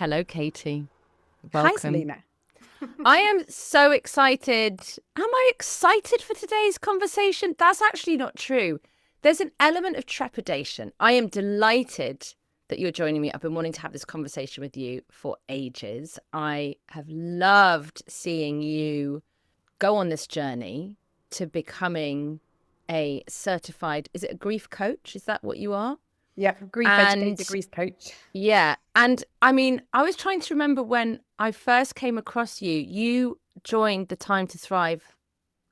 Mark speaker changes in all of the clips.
Speaker 1: Hello, Katie.
Speaker 2: Hi,
Speaker 1: Welcome.
Speaker 2: Selena.
Speaker 1: I am so excited. Am I excited for today's conversation? That's actually not true. There's an element of trepidation. I am delighted that you're joining me. I've been wanting to have this conversation with you for ages. I have loved seeing you go on this journey to becoming a certified, is it a grief coach? Is that what you are?
Speaker 2: Yeah, grief
Speaker 1: And
Speaker 2: educator, grief coach.
Speaker 1: yeah. And I mean, I was trying to remember when I first came across you. You joined the Time to Thrive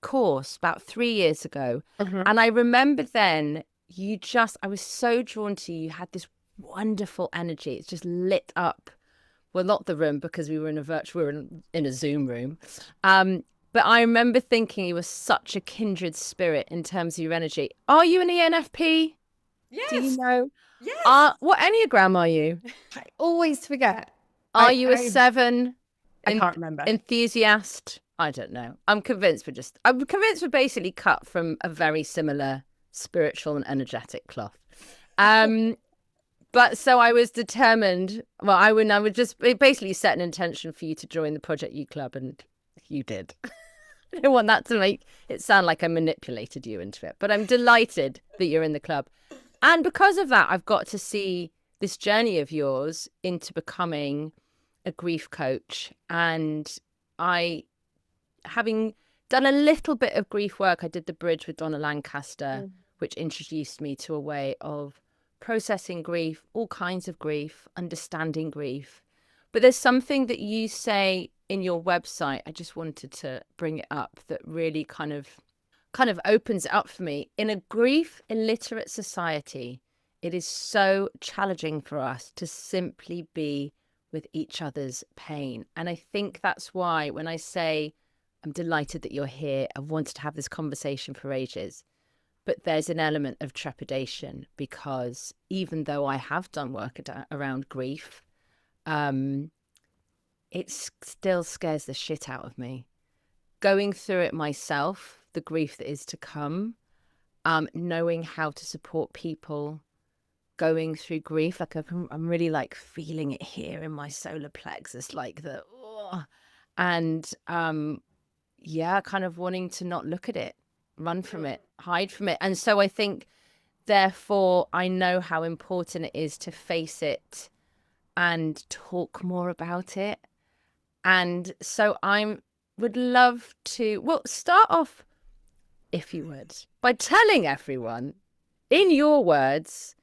Speaker 1: course about 3 years ago.
Speaker 2: Hmm.
Speaker 1: And I remember then I was so drawn to you. You had this wonderful energy. It's just lit up. Well, not the room because we were in a Zoom room. But I remember thinking you were such a kindred spirit in terms of your energy. Are you an ENFP? Do you
Speaker 2: Yes,
Speaker 1: know?
Speaker 2: yes.
Speaker 1: What Enneagram are you?
Speaker 2: I always forget.
Speaker 1: Are
Speaker 2: I
Speaker 1: you a
Speaker 2: I
Speaker 1: seven
Speaker 2: I can't remember.
Speaker 1: enthusiast? I don't know. I'm convinced we're basically cut from a very similar spiritual and energetic cloth. Um, but so I was determined. Well, I would just basically set an intention for you to join the Project U Club, and you did. I don't want that to make it sound like I manipulated you into it, but I'm delighted that you're in the club. And because of that, I've got to see this journey of yours into becoming a grief coach. And I, having done a little bit of grief work, I did the bridge with Donna Lancaster,
Speaker 2: Mm.
Speaker 1: which introduced me to a way of processing grief, all kinds of grief, understanding grief. But there's something that you say in your website, I just wanted to bring it up, that really kind of opens it up for me. In a grief illiterate society, it is so challenging for us to simply be with each other's pain. And I think that's why when I say I'm delighted that you're here, I've wanted to have this conversation for ages, but there's an element of trepidation because even though I have done work around grief, um, it still scares the shit out of me. Going through it myself, the grief that is to come, knowing how to support people going through grief, like I'm really like feeling it here in my solar plexus, like the, oh, and yeah, kind of wanting to not look at it, run from it, hide from it. And so I think, therefore, I know how important it is to face it and talk more about it. And so would love to, well, start off, if you would, by telling everyone in your words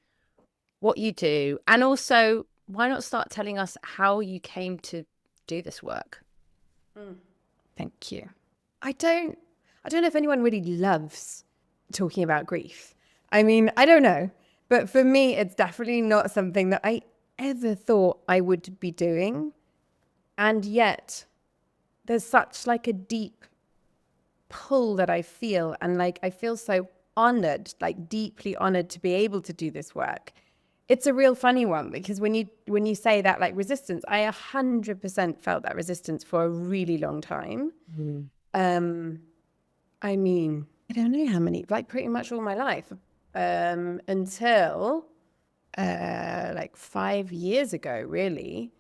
Speaker 1: what you do. And also, why not start telling us how you came to do this work?
Speaker 2: Thank you. I don't I don't know if anyone really loves talking about grief. I mean, I don't know, but for me it's definitely not something that I ever thought I would be doing. And yet there's such like a deep pull that I feel, and like I feel so honored, like deeply honored to be able to do this work. It's a real funny one because when you say that, like, resistance, I 100% felt that resistance for a really long time. um I mean, I don't know how many, like pretty much all my life, until like 5 years ago, really,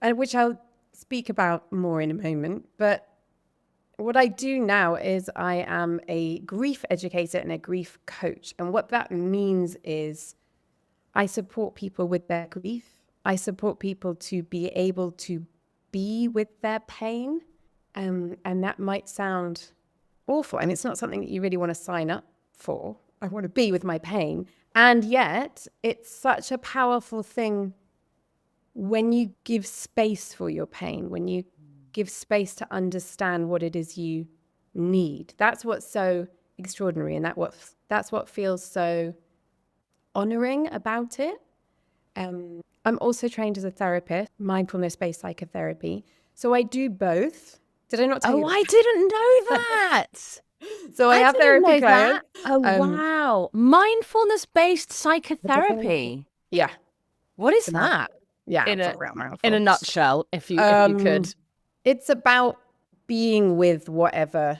Speaker 2: which I'll speak about more in a moment. But what I do now is I am a grief educator and a grief coach. And what that means is I support people with their grief. I support people to be able to be with their pain. And that might sound awful. And it's not something that you really want to sign up for. I want to be with my pain. And yet, it's such a powerful thing when you give space for your pain, when you give space to understand what it is you need. That's what's so extraordinary, and that's what feels so honoring about it. I'm also trained as a therapist, mindfulness-based psychotherapy. So I do both. Did I not tell
Speaker 1: Oh,
Speaker 2: you
Speaker 1: I
Speaker 2: that?
Speaker 1: didn't know that.
Speaker 2: So I
Speaker 1: I
Speaker 2: have
Speaker 1: didn't
Speaker 2: therapy
Speaker 1: know that.
Speaker 2: clients.
Speaker 1: Oh,
Speaker 2: Um,
Speaker 1: wow. Mindfulness-based psychotherapy.
Speaker 2: yeah,
Speaker 1: What
Speaker 2: it's
Speaker 1: is
Speaker 2: a mouthful.
Speaker 1: that?
Speaker 2: Yeah,
Speaker 1: In
Speaker 2: it's a
Speaker 1: a
Speaker 2: real
Speaker 1: in a
Speaker 2: mouthful.
Speaker 1: nutshell, if you could.
Speaker 2: It's about being with whatever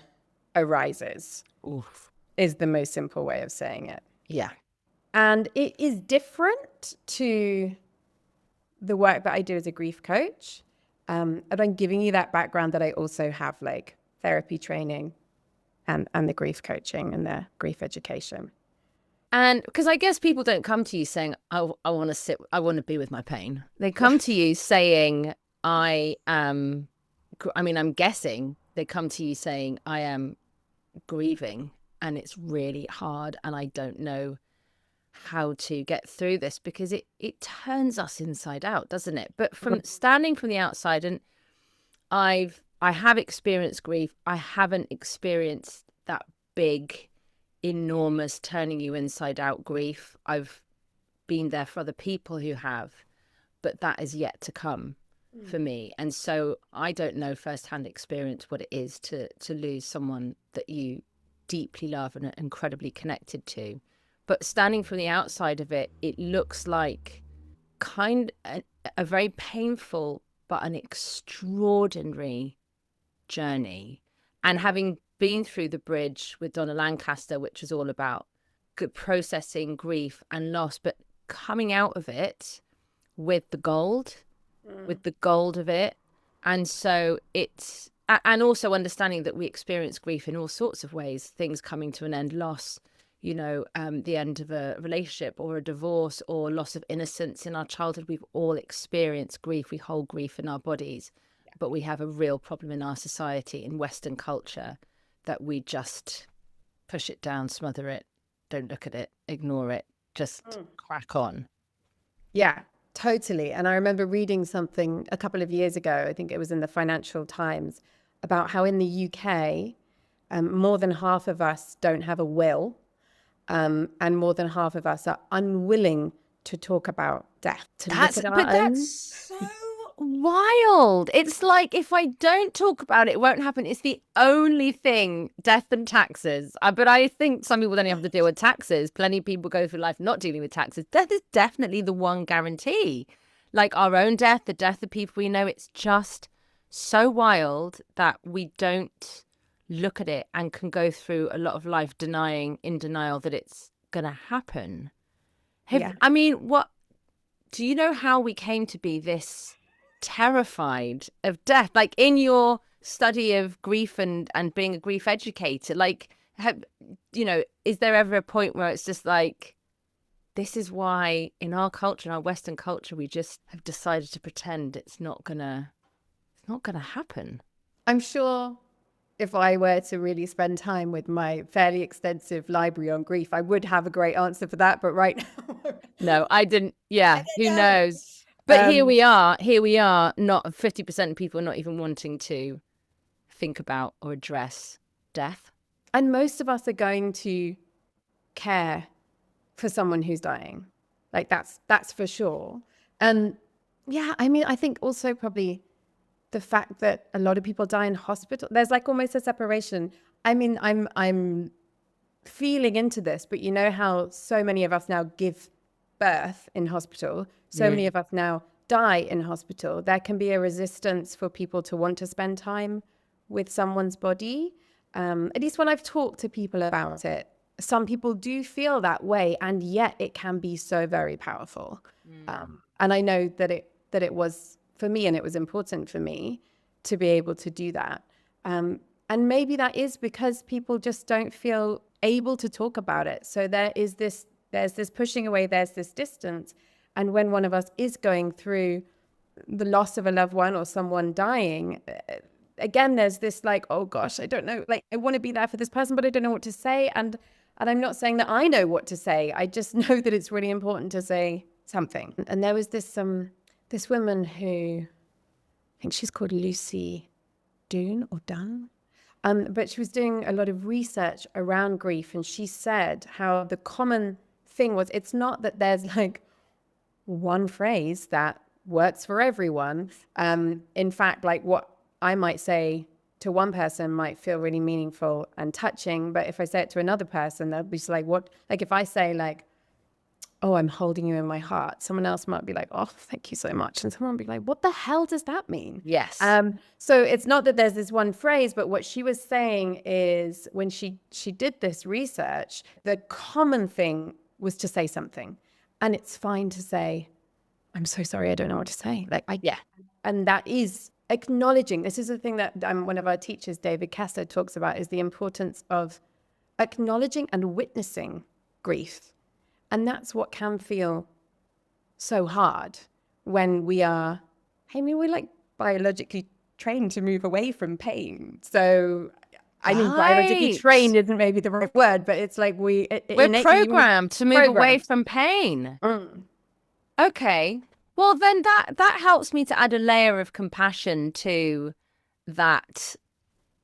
Speaker 2: arises,
Speaker 1: Oof.
Speaker 2: is the most simple way of saying it.
Speaker 1: Yeah.
Speaker 2: And it is different to the work that I do as a grief coach. And I'm giving you that background that I also have like therapy training and the grief coaching and the grief education.
Speaker 1: And because I guess people don't come to you saying, I want to sit, I want to be with my pain. They come to you saying, I'm guessing they come to you saying, I am grieving and it's really hard and I don't know how to get through this, because it turns us inside out, doesn't it? But from standing from the outside, and I have experienced grief. I haven't experienced that big, enormous turning you inside out grief. I've been there for other people who have, but that is yet to come for me. And so I don't know firsthand experience what it is to lose someone that you deeply love and are incredibly connected to. But standing from the outside of it, it looks like a very painful but an extraordinary journey. And having been through the bridge with Donna Lancaster, which was all about processing grief and loss, but coming out of it with the gold, of it. And so it's, and also understanding that we experience grief in all sorts of ways, things coming to an end, loss, the end of a relationship or a divorce or loss of innocence in our childhood. We've all experienced grief. We hold grief in our bodies, but we have a real problem in our society, in Western culture, that we just push it down, smother it, don't look at it, ignore it, just crack on.
Speaker 2: Yeah, totally. And I remember reading something a couple of years ago, I think it was in the Financial Times, about how in the UK, more than half of us don't have a will. And more than half of us are unwilling to talk about death.
Speaker 1: That's so wild. It's like, if I don't talk about it, it won't happen. It's the only thing, death and taxes. But I think some people don't have to deal with taxes. Plenty of people go through life not dealing with taxes. Death is definitely the one guarantee. Like our own death, the death of people we know. It's just so wild that we don't look at it and can go through a lot of life in denial that it's going to happen. I mean, what do you know how we came to be this terrified of death? Like, in your study of grief and being a grief educator, like, is there ever a point where it's just like, this is why in our culture, in our Western culture, we just have decided to pretend it's not gonna happen?
Speaker 2: I'm sure if I were to really spend time with my fairly extensive library on grief, I would have a great answer for that. But right now,
Speaker 1: no, I didn't. Yeah, who knows? But here we are, not 50% of people not even wanting to think about or address death.
Speaker 2: And most of us are going to care for someone who's dying. Like that's for sure. And yeah, I mean, I think also probably the fact that a lot of people die in hospital, there's like almost a separation. I mean, I'm feeling into this, but you know how so many of us now give birth in hospital, so many of us now die in hospital. There can be a resistance for people to want to spend time with someone's body. At least when I've talked to people about it, some people do feel that way, and yet it can be so very powerful. And I know that it was for me, and it was important for me to be able to do that. And maybe that is because people just don't feel able to talk about it. So there's this pushing away, there's this distance. And when one of us is going through the loss of a loved one or someone dying, again, there's this like, oh gosh, I don't know, like I want to be there for this person, but I don't know what to say. And I'm not saying that I know what to say. I just know that it's really important to say something. And there was this woman who, I think she's called Lucy Dunn. But she was doing a lot of research around grief. And she said how the common thing was, it's not that there's like one phrase that works for everyone. In fact, like what I might say to one person might feel really meaningful and touching. But if I say it to another person, they'll be just like, what? Like if I say like, oh, I'm holding you in my heart, someone else might be like, oh, thank you so much. And someone will be like, what the hell does that mean?
Speaker 1: Yes.
Speaker 2: So it's not that there's this one phrase, but what she was saying is when she did this research, the common thing was to say something. And it's fine to say, I'm so sorry, I don't know what to say. Like
Speaker 1: Yeah.
Speaker 2: and that is acknowledging. This is the thing that one of our teachers, David Castor, talks about, is the importance of acknowledging and witnessing grief. And that's what can feel so hard when we are, I mean, we're like biologically trained to move away from pain. So, I mean, biologically
Speaker 1: Right.
Speaker 2: trained isn't maybe the right word, but it's like
Speaker 1: We're
Speaker 2: innately
Speaker 1: programmed to move away from pain. Okay. Well, then that helps me to add a layer of compassion to that,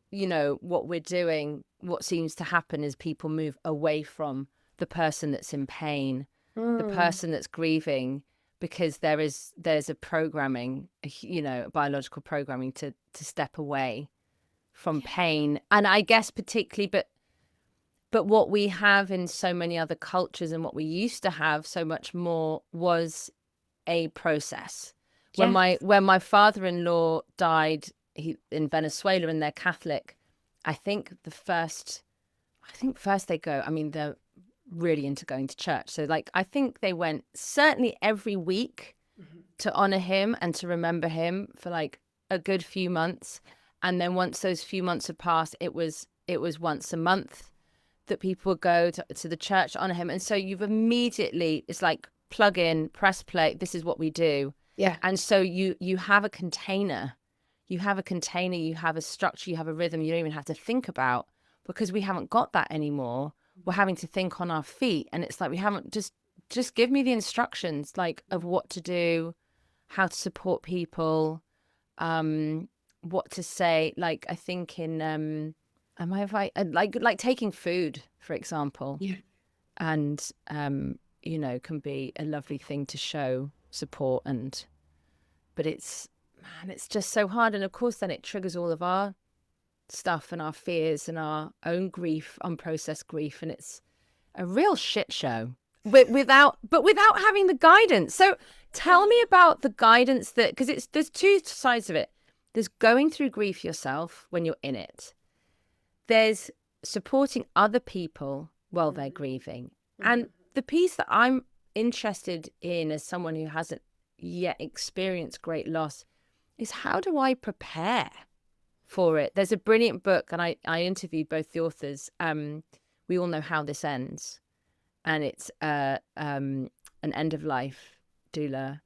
Speaker 1: you know, what we're doing. What seems to happen is people move away from the person that's in pain, the person that's grieving, because there's a programming, you know, biological programming to step away from pain. And I guess particularly, but what we have in so many other cultures and what we used to have so much more was a process.
Speaker 2: Yes.
Speaker 1: When my father-in-law died in Venezuela, and they're Catholic, I think first they go, I mean, they're really into going to church. So like, I think they went certainly every week to honor him and to remember him for like a good few months. And then once those few months had passed, it was once a month that people would go to the church to honor him. And so you've immediately, it's like plug in, press play. This is what we do.
Speaker 2: Yeah.
Speaker 1: And so you have a container. You have a container, you have a structure, you have a rhythm you don't even have to think about, because we haven't got that anymore. We're having to think on our feet. And it's like, we haven't just give me the instructions, like, of what to do, how to support people, what to say. Like, I think in, like taking food, for example.
Speaker 2: Yeah.
Speaker 1: And, you know, can be a lovely thing to show support. But it's just so hard. And of course, then it triggers all of our stuff and our fears and our own grief, unprocessed grief. And it's a real shit show without having the guidance. So tell me about the guidance because there's two sides of it. There's going through grief yourself when you're in it. There's supporting other people while they're grieving. And the piece that I'm interested in as someone who hasn't yet experienced great loss is, how do I prepare for it? There's a brilliant book, and I interviewed both the authors. We All Know How This Ends, and it's an end of life doula,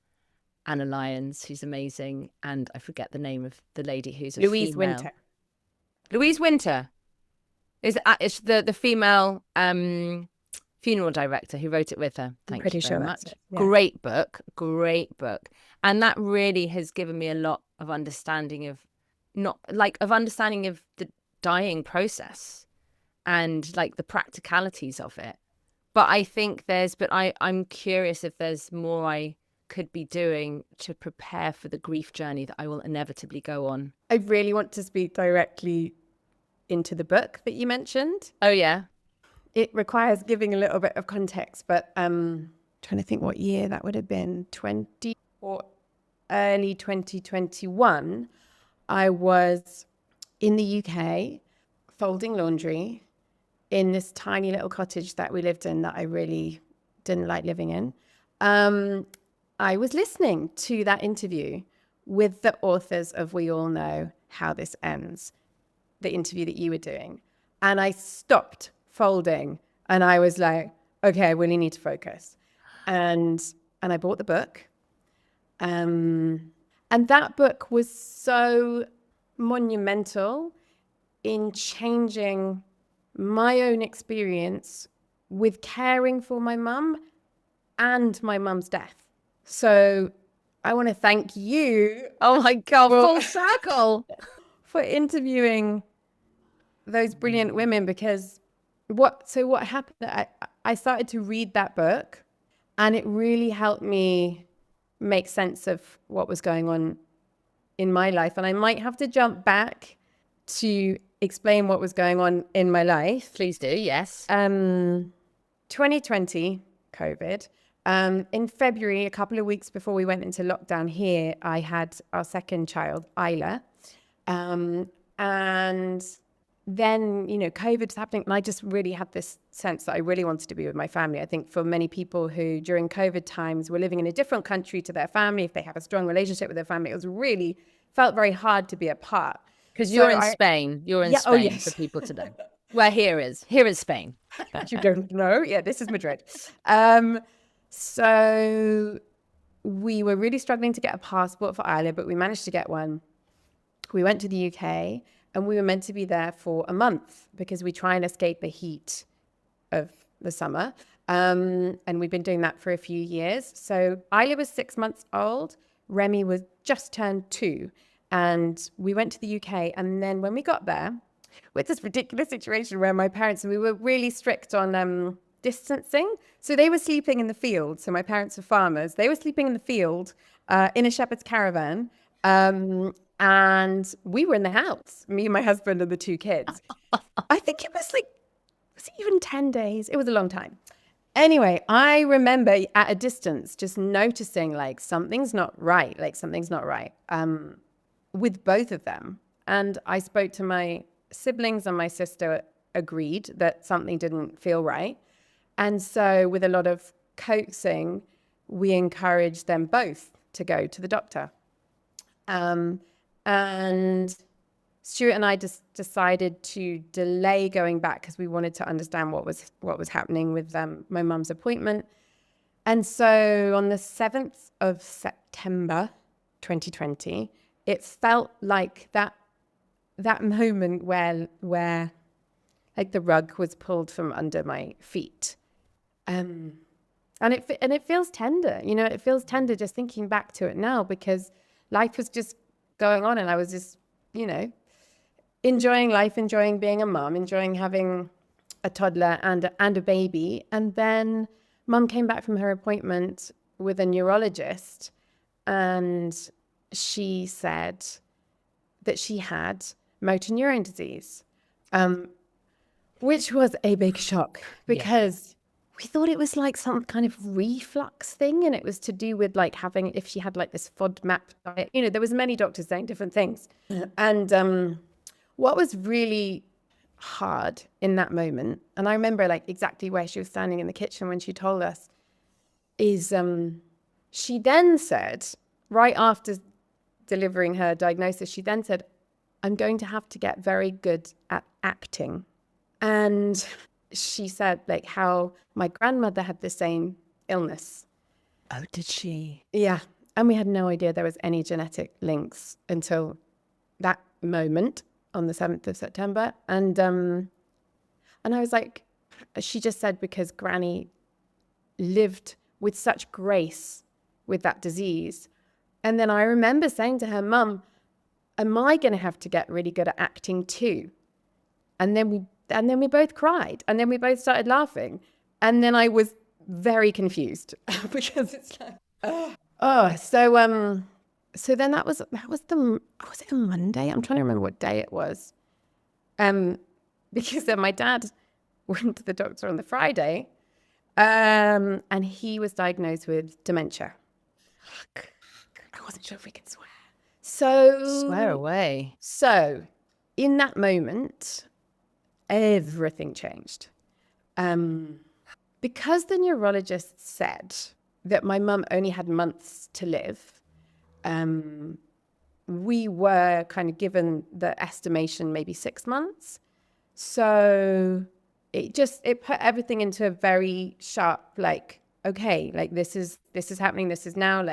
Speaker 1: Anna Lyons, who's amazing, and I forget the name of the lady who's a
Speaker 2: Louise
Speaker 1: female.
Speaker 2: Winter.
Speaker 1: Louise Winter is it's the female funeral director who wrote it with her. Thank you very much.
Speaker 2: Yeah.
Speaker 1: Great book. And that really has given me a lot of understanding of the dying process and like the practicalities of it. But I think I'm curious if there's more I could be doing to prepare for the grief journey that I will inevitably go on.
Speaker 2: I really want to speak directly into the book that you mentioned.
Speaker 1: Oh, yeah.
Speaker 2: It requires giving a little bit of context, but trying to think what year that would have been, 20 or early 2021. I was in the UK folding laundry in this tiny little cottage that we lived in that I really didn't like living in. I was listening to that interview with the authors of We All Know How This Ends, the interview that you were doing. And I stopped folding and I was like, okay, I really need to focus. And I bought the book. And that book was so monumental in changing my own experience with caring for my mum and my mum's death. So I want to thank you.
Speaker 1: Oh my God, full circle.
Speaker 2: For interviewing those brilliant women, because what happened, I started to read that book and it really helped me make sense of what was going on in my life. And I might have to jump back to explain what was going on in my life.
Speaker 1: Please do, yes.
Speaker 2: 2020, COVID. In February, a couple of weeks before we went into lockdown here, I had our second child, Isla. And then, COVID's happening. And I just really had this sense that I really wanted to be with my family. I think for many people who during COVID times were living in a different country to their family, if they have a strong relationship with their family, it was really felt very hard to be apart.
Speaker 1: Because you're in Spain. You're in
Speaker 2: Yeah, oh,
Speaker 1: Spain
Speaker 2: yes.
Speaker 1: for people to know. Where here is Spain.
Speaker 2: You don't know? Yeah, this is Madrid. So we were really struggling to get a passport for Isla, but we managed to get one. We went to the UK and we were meant to be there for a month because we try and escape the heat of the summer. And we've been doing that for a few years. So Isla was 6 months old. Remy was just turned 2. And we went to the UK. And then when we got there, with this ridiculous situation where my parents, and we were really strict on distancing. So they were sleeping in the field. So my parents were farmers. They were sleeping in the field in a shepherd's caravan. And we were in the house, me and my husband and the 2 kids. I think it was was it even 10 days? It was a long time. Anyway, I remember at a distance just noticing something's not right, with both of them. And I spoke to my siblings and my sister agreed that something didn't feel right. And so with a lot of coaxing, we encouraged them both to go to the doctor. And Stuart and I just decided to delay going back because we wanted to understand what was happening with my mum's appointment. And so on the 7th of September, 2020, it felt like that moment where the rug was pulled from under my feet. And it feels tender, it feels tender just thinking back to it now because life was just going on and I was just, enjoying life, enjoying being a mum, enjoying having a toddler and a baby. And then mum came back from her appointment with a neurologist and she said that she had motor neurone disease, which was a big shock because we thought it was some kind of reflux thing. And it was to do with if she had this FODMAP diet, there was many doctors saying different things. And what was really hard in that moment, and I remember exactly where she was standing in the kitchen when she told us, is she then said, right after delivering her diagnosis, she then said, I'm going to have to get very good at acting. And she said how my grandmother had the same illness.
Speaker 1: Oh, did she?
Speaker 2: Yeah. And we had no idea there was any genetic links until that moment on the 7th of September. And I was she just said because Granny lived with such grace with that disease. And then I remember saying to her, Mum, am I going to have to get really good at acting too? And then we both cried and then we both started laughing. And then I was very confused because it's so then that was it a Monday? I'm trying to remember what day it was. Because then my dad went to the doctor on the Friday, and he was diagnosed with dementia. I wasn't sure if we could swear. So
Speaker 1: swear away.
Speaker 2: So in that moment, everything changed. Because the neurologist said that my mum only had months to live, we were kind of given the estimation maybe 6 months. So it put everything into a very sharp, okay, this is happening, this is now,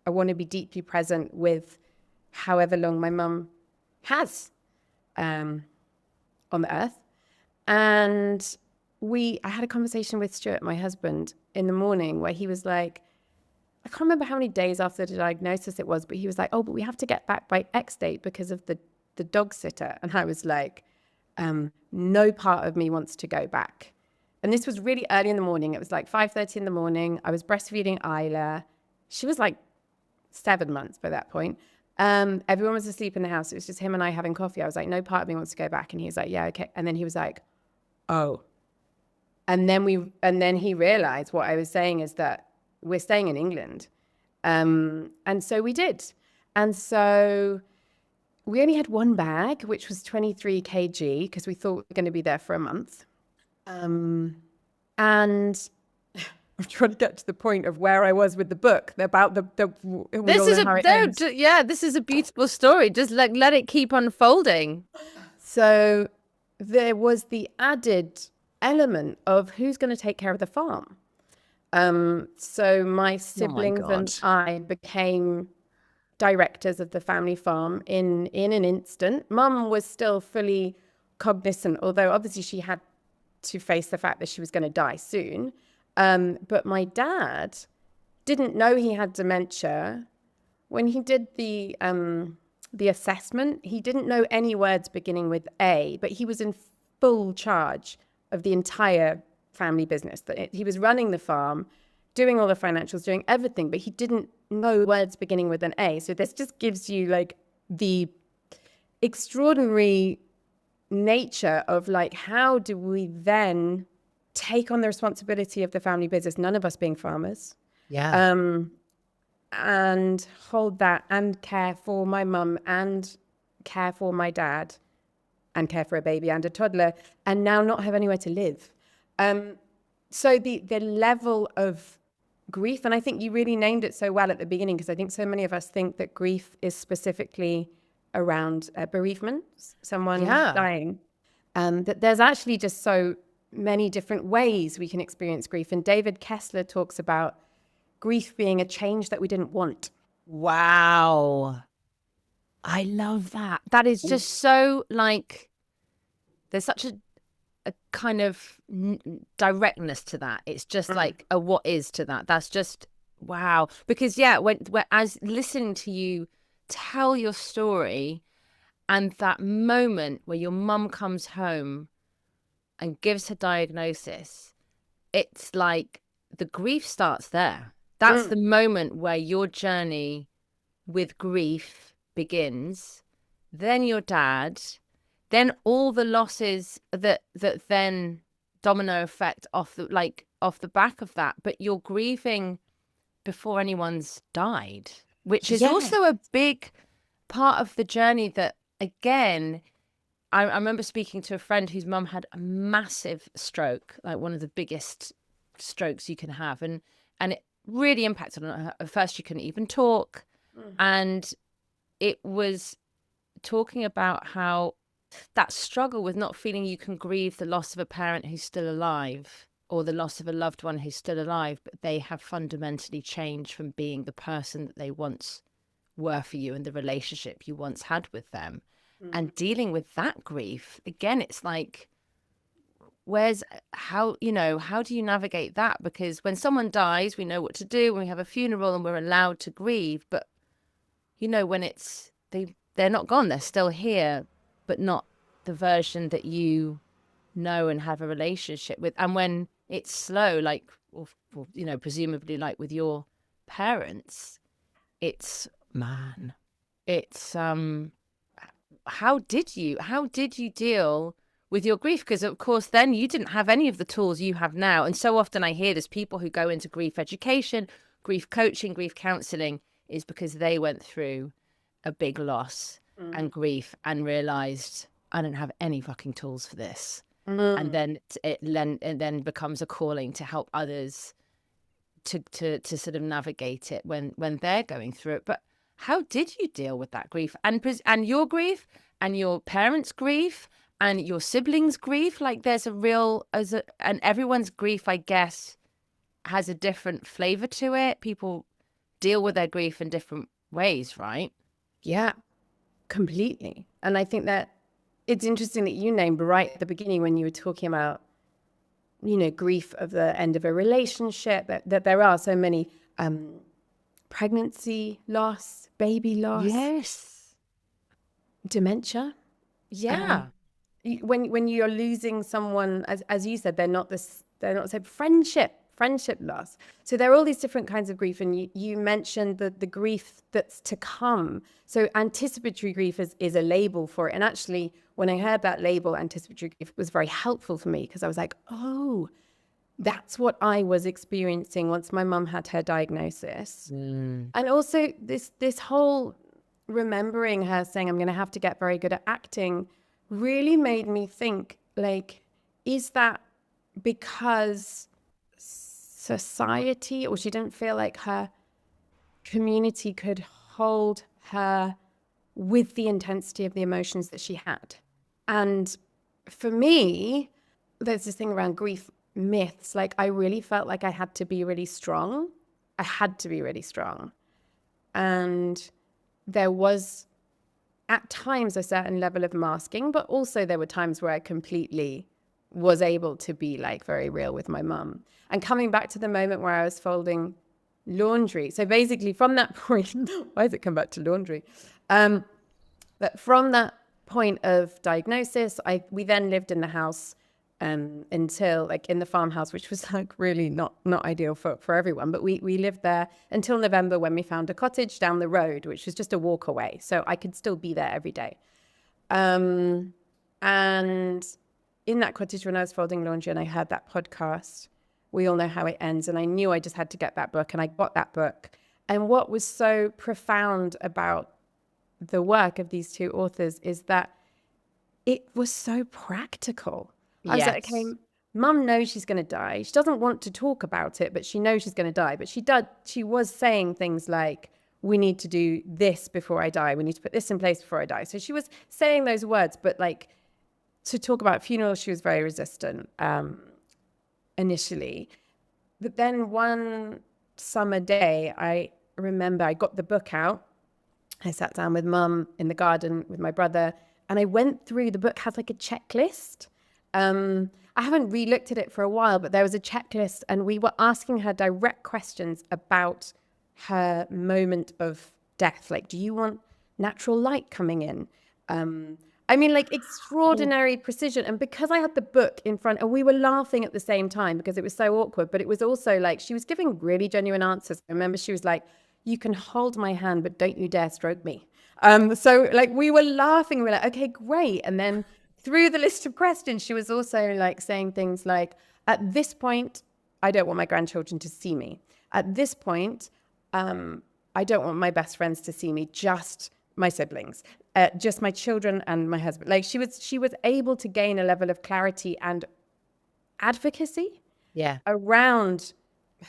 Speaker 2: I want to be deeply present with however long my mum has on the earth. And I had a conversation with Stuart, my husband, in the morning where he was like, I can't remember how many days after the diagnosis it was, but he was like, oh, but we have to get back by X date because of the dog sitter. And I was like, no part of me wants to go back. And this was really early in the morning. It was 5:30 in the morning. I was breastfeeding Isla. She was 7 months by that point. Everyone was asleep in the house. It was just him and I having coffee. I was like, no part of me wants to go back. And he was like, yeah, okay. And then he was like, oh. And then he realized what I was saying is that we're staying in England. And so we did. And so we only had one bag, which was 23 kg, because we thought we were going to be there for a month. And I'm trying to get to the point of where I was with the book about we all know how it ends.
Speaker 1: This is a beautiful story. Just let it keep unfolding.
Speaker 2: So there was the added element of who's going to take care of the farm. So my siblings and I became directors of the family farm in an instant. Mum was still fully cognizant, although obviously she had to face the fact that she was going to die soon. But my dad didn't know he had dementia. When he did the assessment, he didn't know any words beginning with A, but he was in full charge of the entire family business. He was running the farm, doing all the financials, doing everything, but he didn't know words beginning with an A. So this just gives you like the extraordinary nature of like, how do we then take on the responsibility of the family business, none of us being farmers, and hold that and care for my mum and care for my dad and care for a baby and a toddler, and now not have anywhere to live. So the level of grief, and I think you really named it so well at the beginning, because I think so many of us think that grief is specifically around bereavement, someone dying, that there's actually just so many different ways we can experience grief. And David Kessler talks about grief being a change that we didn't want.
Speaker 1: Wow. I love that. That is just so like, there's such a kind of directness to that. It's just like a what is to that. That's just, wow. Because when as listening to you tell your story, and that moment where your mum comes home and gives her diagnosis, it's like the grief starts there. That's the moment where your journey with grief begins. Then your dad, then all the losses that then domino effect off the back of that. But you're grieving before anyone's died, which is also a big part of the journey that, again, I remember speaking to a friend whose mum had a massive stroke, like one of the biggest strokes you can have. And it really impacted on her. At first, she couldn't even talk. And it was talking about how that struggle with not feeling you can grieve the loss of a parent who's still alive, or the loss of a loved one who's still alive, but they have fundamentally changed from being the person that they once were for you and the relationship you once had with them. And dealing with that grief, again, it's like, how do you navigate that? Because when someone dies, we know what to do, when we have a funeral and we're allowed to grieve. But, when they're not gone, they're still here, but not the version that you know and have a relationship with. And when it's slow, like, or presumably like with your parents, it's how did you deal with your grief? Because of course then you didn't have any of the tools you have now. And so often I hear there's people who go into grief education, grief coaching, grief counseling, is because they went through a big loss and grief and realized, I don't have any fucking tools for this. And then it then becomes a calling to help others to sort of navigate it when they're going through it. But how did you deal with that grief and your grief and your parents' grief and your siblings' grief? Like, there's and everyone's grief, I guess, has a different flavor to it. People deal with their grief in different ways, right?
Speaker 2: Yeah, completely. And I think that it's interesting that you named right at the beginning when you were talking about, grief of the end of a relationship, that there are so many pregnancy loss, baby loss, dementia. When you're losing someone, as you said, they're not the same. Friendship loss. So there are all these different kinds of grief, and you mentioned the grief that's to come. So anticipatory grief is a label for it. And actually, when I heard that label, anticipatory grief, was very helpful for me, because I was like, oh, that's what I was experiencing once my mum had her diagnosis. And also this whole remembering her saying, I'm going to have to get very good at acting, really made me think, like, is that because society, or she didn't feel like her community could hold her with the intensity of the emotions that she had? And for me, there's this thing around grief myths. Like, I really felt like I had to be really strong. I had to be really strong. And there was at times a certain level of masking, but also there were times where I completely was able to be like very real with my mum. And coming back to the moment where I was folding laundry. So basically from that point, why does it come back to laundry? But from that point of diagnosis, we then lived in the house until, like, in the farmhouse, which was like really not ideal for everyone. But we lived there until November, when we found a cottage down the road, which was just a walk away. So I could still be there every day. And in that cottage, when I was folding laundry and I heard that podcast, We All Know How It Ends, and I knew I just had to get that book, and I got that book. And what was so profound about the work of these two authors is that it was so practical. I was like, okay, Mum knows she's going to die. She doesn't want to talk about it, but she knows she's going to die. But she was saying things like, we need to do this before I die. We need to put this in place before I die. So she was saying those words, but like, to talk about funerals, she was very resistant initially. But then one summer day, I remember I got the book out. I sat down with Mum in the garden with my brother, and I went through. The book has like a checklist. I haven't re-looked at it for a while, but there was a checklist, and we were asking her direct questions about her moment of death. Like, do you want natural light coming in? I mean, like, extraordinary precision. And because I had the book in front, and we were laughing at the same time because it was so awkward, but it was also like, she was giving really genuine answers. I remember she was like, you can hold my hand, but don't you dare stroke me. So like, we were laughing. We were like, okay, great. And then through the list of questions, she was also like saying things like, at this point, I don't want my grandchildren to see me. At this point, I don't want my best friends to see me, just my siblings, just my children and my husband. Like, she was able to gain a level of clarity and advocacy around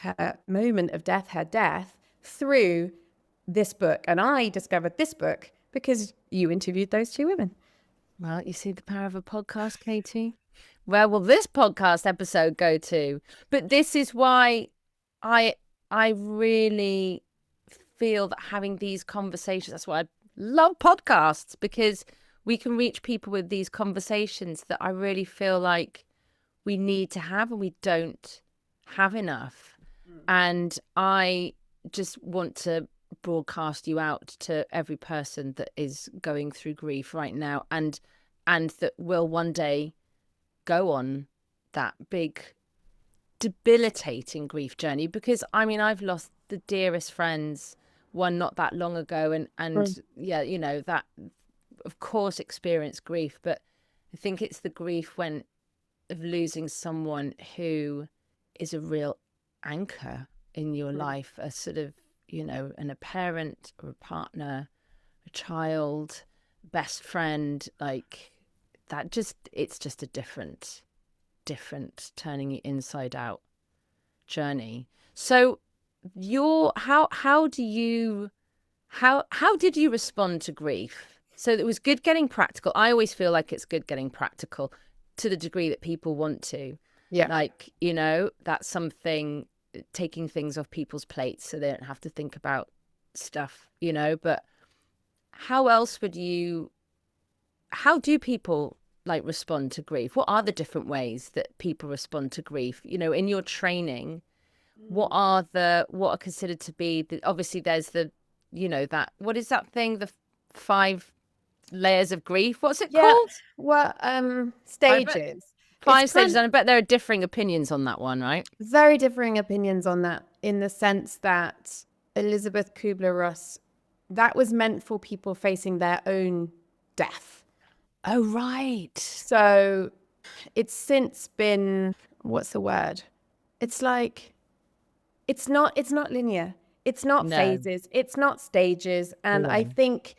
Speaker 2: her moment of death, her death, through this book. And I discovered this book because you interviewed those two women.
Speaker 1: Well, you see the power of a podcast, Katie. Where will this podcast episode go to? But this is why I really feel that having these conversations, that's why I love podcasts, because we can reach people with these conversations that I really feel like we need to have and we don't have enough. And I just want to broadcast you out to every person that is going through grief right now, and that will one day go on that big debilitating grief journey. Because I mean, I've lost the dearest friends, one not that long ago, and yeah, you know, that of course experienced grief, but I think it's the grief of losing someone who is a real anchor in your life, a sort of, you know, and a parent or a partner, a child, best friend, like that. It's just a different turning it inside out journey. So how did you respond to grief? So it was good getting practical. I always feel like it's good getting practical to the degree that people want to.
Speaker 2: Yeah.
Speaker 1: Like, you know, that's something, taking things off people's plates so they don't have to think about stuff, you know. But how do people like respond to grief? What are the different ways that people respond to grief? You know, in your training, what are considered to be obviously there's the, you know, that, what is that thing? The 5 layers of grief. What's it called?
Speaker 2: Well, stages.
Speaker 1: 5 stages. And I bet there are differing opinions on that one, right?
Speaker 2: Very differing opinions on that, in the sense that Elizabeth Kubler-Ross, that was meant for people facing their own death.
Speaker 1: Oh, right.
Speaker 2: So it's since been, what's the word? It's like, it's not linear. It's not phases. It's not stages. And I think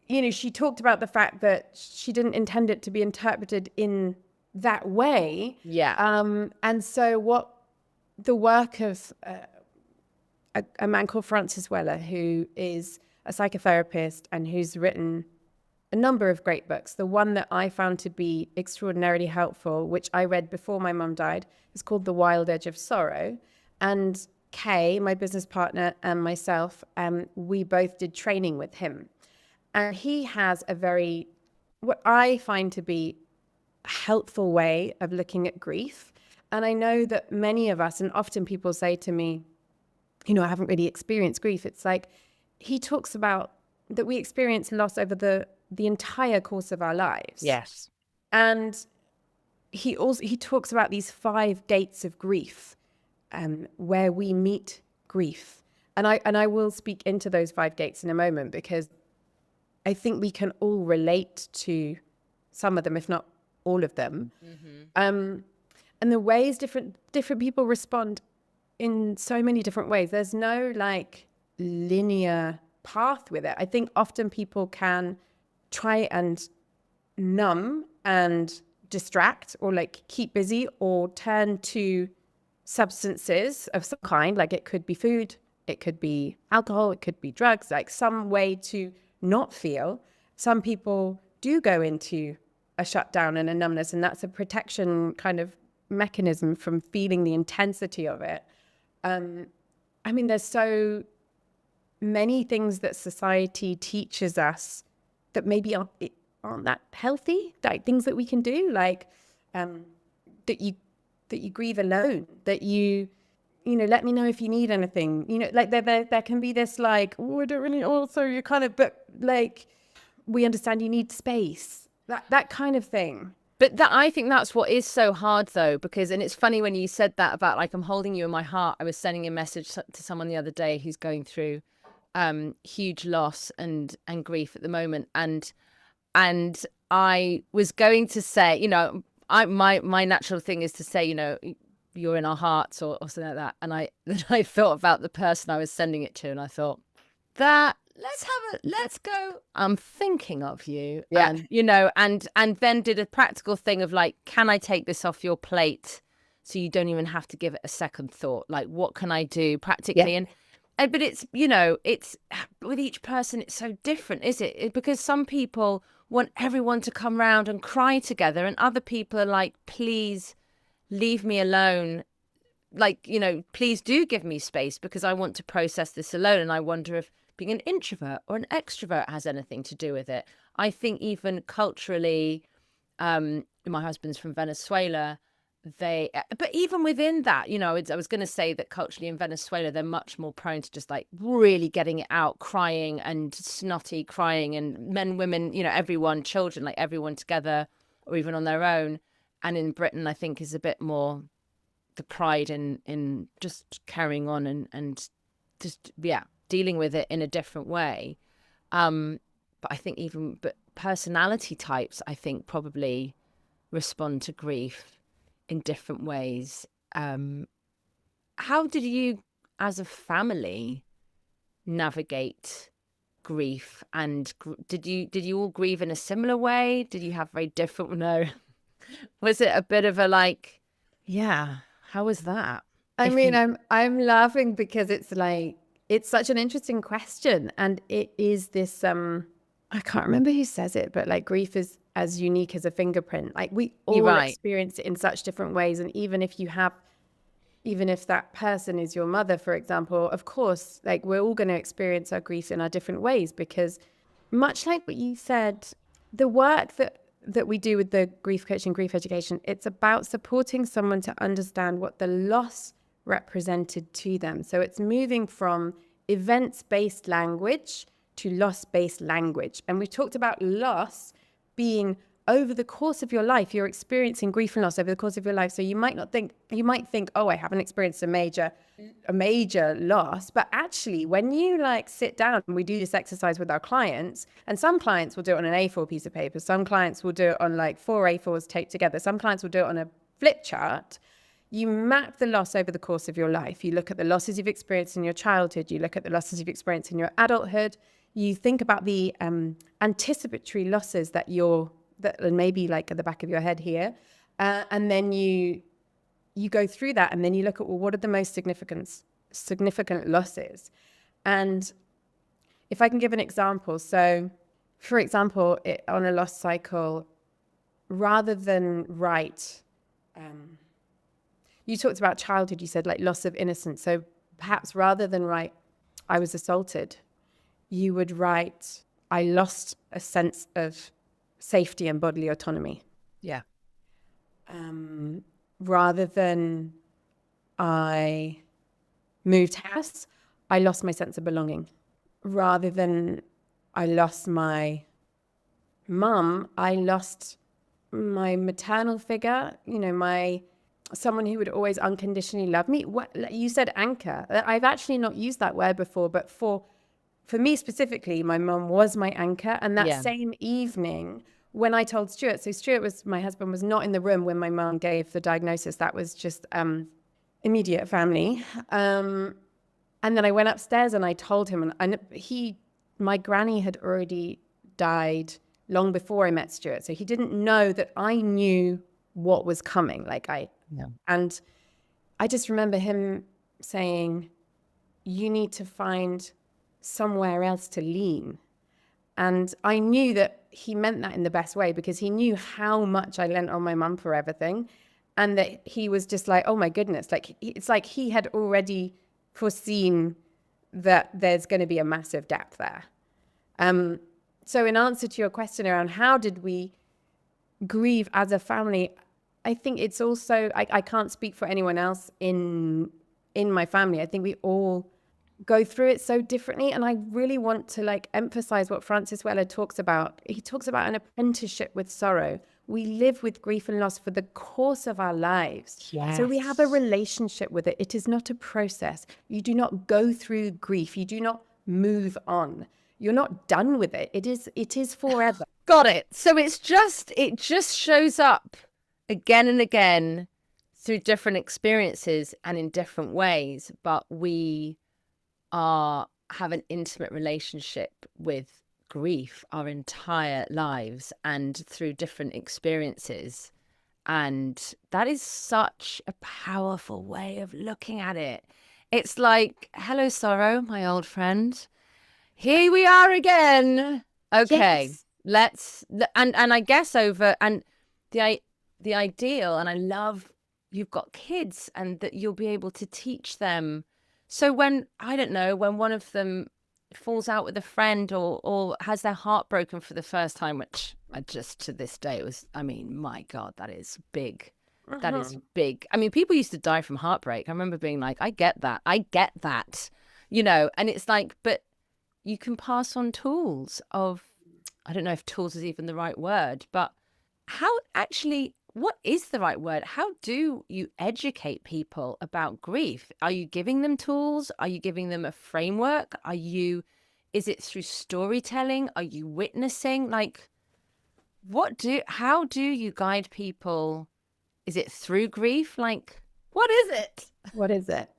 Speaker 2: you know, she talked about the fact that she didn't intend it to be interpreted in that way.
Speaker 1: Yeah.
Speaker 2: And so what the work of a man called Francis Weller, who is a psychotherapist and who's written a number of great books. The one that I found to be extraordinarily helpful, which I read before my mum died, is called The Wild Edge of Sorrow. And Kay, my business partner, and myself, we both did training with him. And he has a very, what I find to be a helpful way of looking at grief. And I know that many of us, and often people say to me, you know, I haven't really experienced grief. It's like he talks about that we experience loss over the entire course of our lives.
Speaker 1: Yes.
Speaker 2: And he talks about these 5 gates of grief, where we meet grief. And I will speak into those 5 gates in a moment, because I think we can all relate to some of them, if not all of them. And the ways different people respond in so many different ways. There's no like linear path with it. I think often people can try and numb and distract, or like keep busy, or turn to substances of some kind. Like it could be food, it could be alcohol, it could be drugs, like some way to not feel. Some people do go into a shutdown and a numbness, and that's a protection kind of mechanism from feeling the intensity of it. I mean, there's so many things that society teaches us that maybe aren't that healthy, like things that we can do, like that you grieve alone, that you know, let me know if you need anything, you know, like there can be this like, oh, I don't really, also you kind of, but like, we understand you need space, that kind of thing.
Speaker 1: But I think that's what is so hard, though, because, and it's funny when you said that about like, I'm holding you in my heart. I was sending a message to someone the other day who's going through huge loss and grief at the moment. And I was going to say, you know, my natural thing is to say, you know, you're in our hearts, or something like that. And then I thought about the person I was sending it to, and I thought, let's go, I'm thinking of you.
Speaker 2: Yeah.
Speaker 1: And, you know, and then did a practical thing of like, can I take this off your plate so you don't even have to give it a second thought? Like, what can I do practically?
Speaker 2: Yeah.
Speaker 1: And but it's, you know, it's with each person, it's so different, is it? Because some people want everyone to come round and cry together, and other people are like, please leave me alone. Like, you know, please do give me space, because I want to process this alone. And I wonder if being an introvert or an extrovert has anything to do with it. I think even culturally, my husband's from Venezuela, but even within that, you know, I was going to say that culturally in Venezuela, they're much more prone to just like really getting it out, crying and snotty crying, and men, women, you know, everyone, children, like everyone together or even on their own. And in Britain, I think is a bit more the pride in just carrying on and just, yeah, dealing with it in a different way. But I think but personality types, I think, probably respond to grief in different ways. How did you, as a family, navigate grief? And did you all grieve in a similar way? Did you have very different? No, was it a bit of a like, yeah? How was that?
Speaker 2: I mean, I'm laughing because it's like, it's such an interesting question, and it is this. I can't remember who says it, but like grief is as unique as a fingerprint. Like we all experience it in such different ways, and even if that person is your mother, for example, of course, like we're all going to experience our grief in our different ways, because much like what you said, the work that we do with the grief coaching, grief education, it's about supporting someone to understand what the loss represented to them. So it's moving from events-based language to loss-based language. And we talked about loss being over the course of your life. You're experiencing grief and loss over the course of your life. So you might think, oh, I haven't experienced a major loss. But actually, when you like sit down, and we do this exercise with our clients, and some clients will do it on an A4 piece of paper. Some clients will do it on like 4 A4s taped together. Some clients will do it on a flip chart. You map the loss over the course of your life. You look at the losses you've experienced in your childhood. You look at the losses you've experienced in your adulthood. you think about the anticipatory losses that maybe like at the back of your head here, and then you go through that, and then you look at, well, what are the most significant losses? And if I can give an example, so for example, on a loss cycle, rather than write, you talked about childhood, you said like loss of innocence. So perhaps rather than write, I was assaulted, you would write, I lost a sense of safety and bodily autonomy.
Speaker 1: Yeah.
Speaker 2: Rather than I moved house, I lost my sense of belonging. Rather than I lost my mum, I lost my maternal figure, someone who would always unconditionally love me. You said anchor. I've actually not used that word before, but for me specifically, my mum was my anchor. And that same evening, when I told Stuart, so Stuart my husband was not in the room when my mum gave the diagnosis. That was just immediate family. And then I went upstairs and I told him, and my granny had already died long before I met Stuart. So he didn't know that I knew what was coming. And I just remember him saying, you need to find somewhere else to lean. And I knew that he meant that in the best way, because he knew how much I lent on my mum for everything. And that he was just like, oh my goodness, it's like he had already foreseen that there's going to be a massive depth there. So in answer to your question around how did we grieve as a family, I think it's also, I can't speak for anyone else in my family. I think we all go through it so differently. And I really want to emphasize what Francis Weller talks about. He talks about an apprenticeship with sorrow. We live with grief and loss for the course of our lives.
Speaker 1: Yes.
Speaker 2: So we have a relationship with it. It is not a process. You do not go through grief. You do not move on. You're not done with it. It is forever.
Speaker 1: Got it. So it just shows up again and again through different experiences and in different ways, but we have an intimate relationship with grief our entire lives and through different experiences. And that is such a powerful way of looking at it. It's like, hello, sorrow, my old friend. Here we are again. Okay,
Speaker 2: Yes.
Speaker 1: and I guess the ideal, and I love you've got kids and that you'll be able to teach them. So when one of them falls out with a friend or has their heart broken for the first time, which I just to this day my God, that is big. That is big. I mean, people used to die from heartbreak. I remember being like, I get that. And it's like, but you can pass on tools of, I don't know if tools is even the right word, but what is the right word? How do you educate people about grief? Are you giving them tools? Are you giving them a framework? Is it through storytelling? Are you witnessing? How do you guide people? Is it through grief? What is it?
Speaker 2: What is it?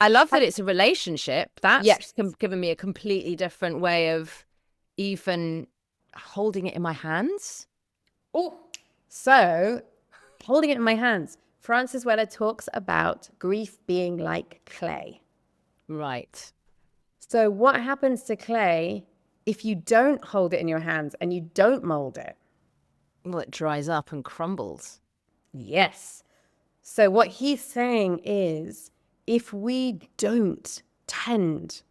Speaker 1: I love that it's a relationship. That's
Speaker 2: Yes.
Speaker 1: given me a completely different way of even holding it in my hands.
Speaker 2: Oh, so holding it in my hands. Francis Weller talks about grief being like clay.
Speaker 1: Right.
Speaker 2: So what happens to clay if you don't hold it in your hands and you don't mold it?
Speaker 1: Well, it dries up and crumbles.
Speaker 2: Yes. So what he's saying is, if we don't tend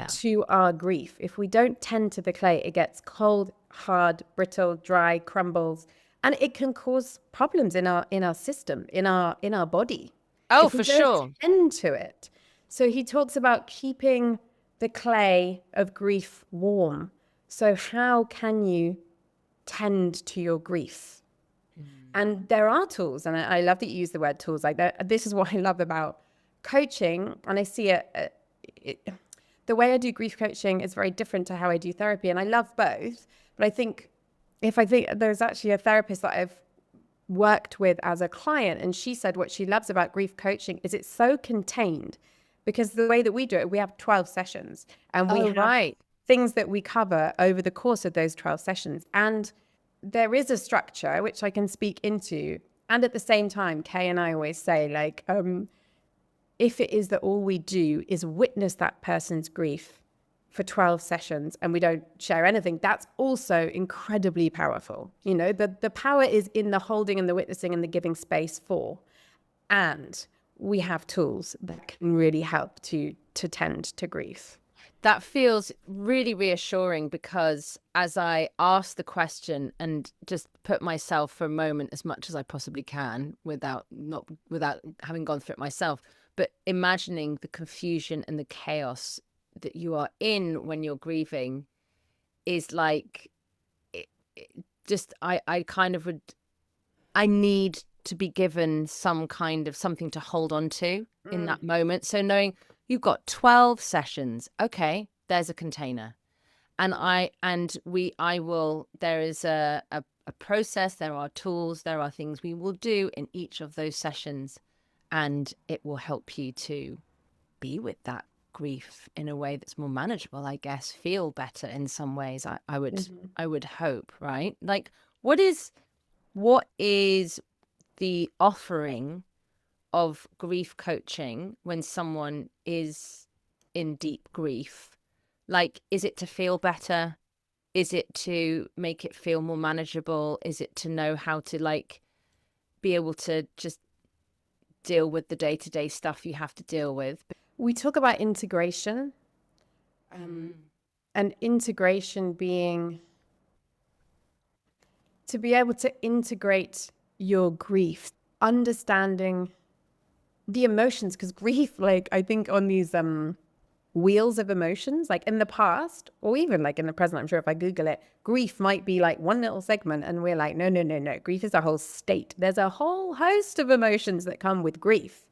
Speaker 2: to our grief, if we don't tend to the clay, it gets cold, hard, brittle, dry, crumbles, and it can cause problems in our system, in our body.
Speaker 1: Oh,
Speaker 2: if we
Speaker 1: for
Speaker 2: don't
Speaker 1: sure.
Speaker 2: Tend to it. So he talks about keeping the clay of grief warm. So how can you tend to your grief? And there are tools, and I love that you use the word tools. This is what I love about coaching, and I see the way I do grief coaching is very different to how I do therapy, and I love both. But I think there's actually a therapist that I've worked with as a client, and she said what she loves about grief coaching is it's so contained because the way that we do it, we have 12 sessions and we
Speaker 1: Oh,
Speaker 2: have
Speaker 1: right.
Speaker 2: things that we cover over the course of those 12 sessions. And there is a structure which I can speak into. And at the same time, Kay and I always say, like, if it is that all we do is witness that person's grief for 12 sessions and we don't share anything, that's also incredibly powerful. You know, the power is in the holding and the witnessing and the giving space for. And we have tools that can really help to tend to grief.
Speaker 1: That feels really reassuring, because as I ask the question and just put myself for a moment, as much as I possibly can, without having gone through it myself, but imagining the confusion and the chaos that you are in when you're grieving is like, just I kind of would, I need to be given some kind of something to hold on to in that moment. So knowing you've got 12 sessions, okay, there's a container. And I will, there is a process, there are tools, there are things we will do in each of those sessions, and it will help you to be with that grief in a way that's more manageable, I guess, feel better in some ways. I would hope, right? Like, what is the offering of grief coaching when someone is in deep grief? Like, is it to feel better? Is it to make it feel more manageable? Is it to know how to, like, be able to just deal with the day-to-day stuff you have to deal with?
Speaker 2: We talk about integration, and integration being to be able to integrate your grief, understanding the emotions, because grief, like, I think on these wheels of emotions, like in the past or even like in the present, I'm sure if I Google it, grief might be like one little segment, and we're like, no, grief is a whole state. There's a whole host of emotions that come with grief,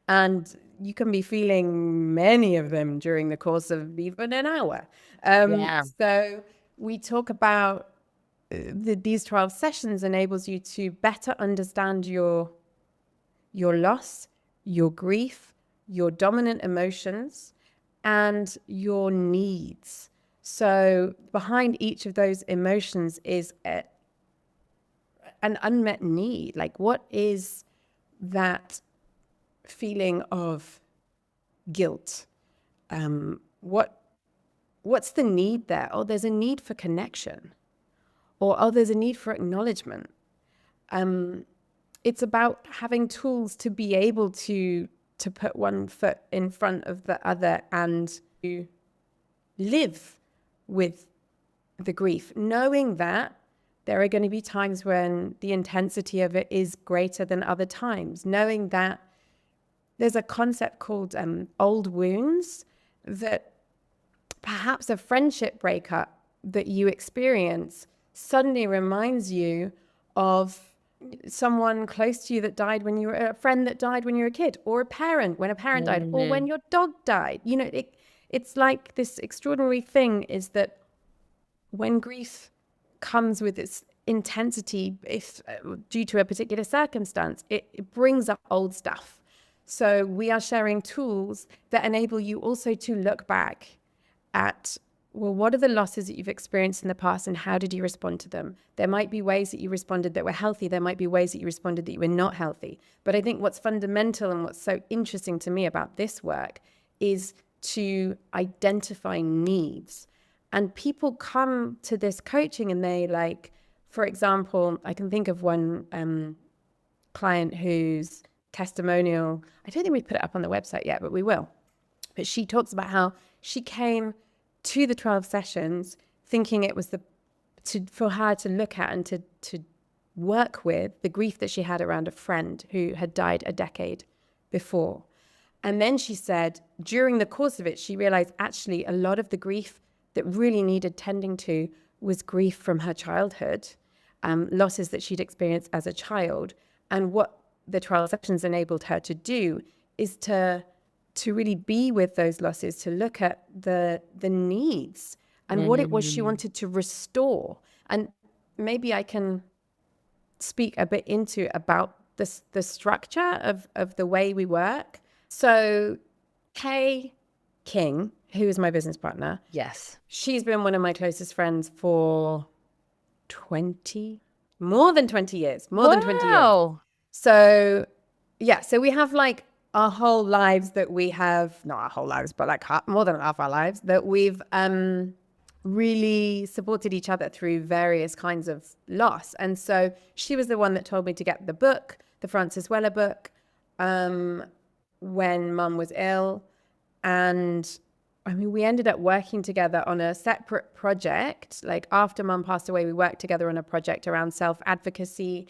Speaker 2: and you can be feeling many of them during the course of even an hour.
Speaker 1: Yeah.
Speaker 2: So we talk about these 12 sessions enables you to better understand your loss, your grief, your dominant emotions, and your needs. So behind each of those emotions is an unmet need. Like, what is that feeling of guilt? What's the need there? Oh, there's a need for connection. Or, oh, there's a need for acknowledgement. It's about having tools to be able to put one foot in front of the other and to live with the grief, knowing that there are going to be times when the intensity of it is greater than other times, knowing that there's a concept called old wounds, that perhaps a friendship breakup that you experience suddenly reminds you of someone close to you that died when you were a friend that died when you were a kid, or a parent when a parent died, or when your dog died. You know, it's like this extraordinary thing is that when grief comes with its intensity, if due to a particular circumstance, it brings up old stuff. So we are sharing tools that enable you also to look back at, well, what are the losses that you've experienced in the past and how did you respond to them? There might be ways that you responded that were healthy. There might be ways that you responded that you were not healthy. But I think what's fundamental and what's so interesting to me about this work is to identify needs. And people come to this coaching and they, like, for example, I can think of one client whose testimonial, I don't think we put it up on the website yet, but we will. But she talks about how she came to the 12 sessions thinking it was for her to look at and to work with the grief that she had around a friend who had died a decade before. And then she said during the course of it, she realized actually a lot of the grief that really needed tending to was grief from her childhood, losses that she'd experienced as a child. And what the 12 sessions enabled her to do is to really be with those losses, to look at the needs and what it was she wanted to restore. And maybe I can speak a bit into about the structure of the way we work. So Kay King, who is my business partner,
Speaker 1: Yes.
Speaker 2: she's been one of my closest friends for 20, more than 20 years, more than 20 years.
Speaker 1: Wow.
Speaker 2: So, yeah, so we have like our whole lives that we have, not our whole lives, but like more than half our lives that we've really supported each other through various kinds of loss. And so she was the one that told me to get the book, the Frances Weller book, when mum was ill. And I mean, we ended up working together on a separate project. Like after mum passed away, we worked together on a project around self-advocacy,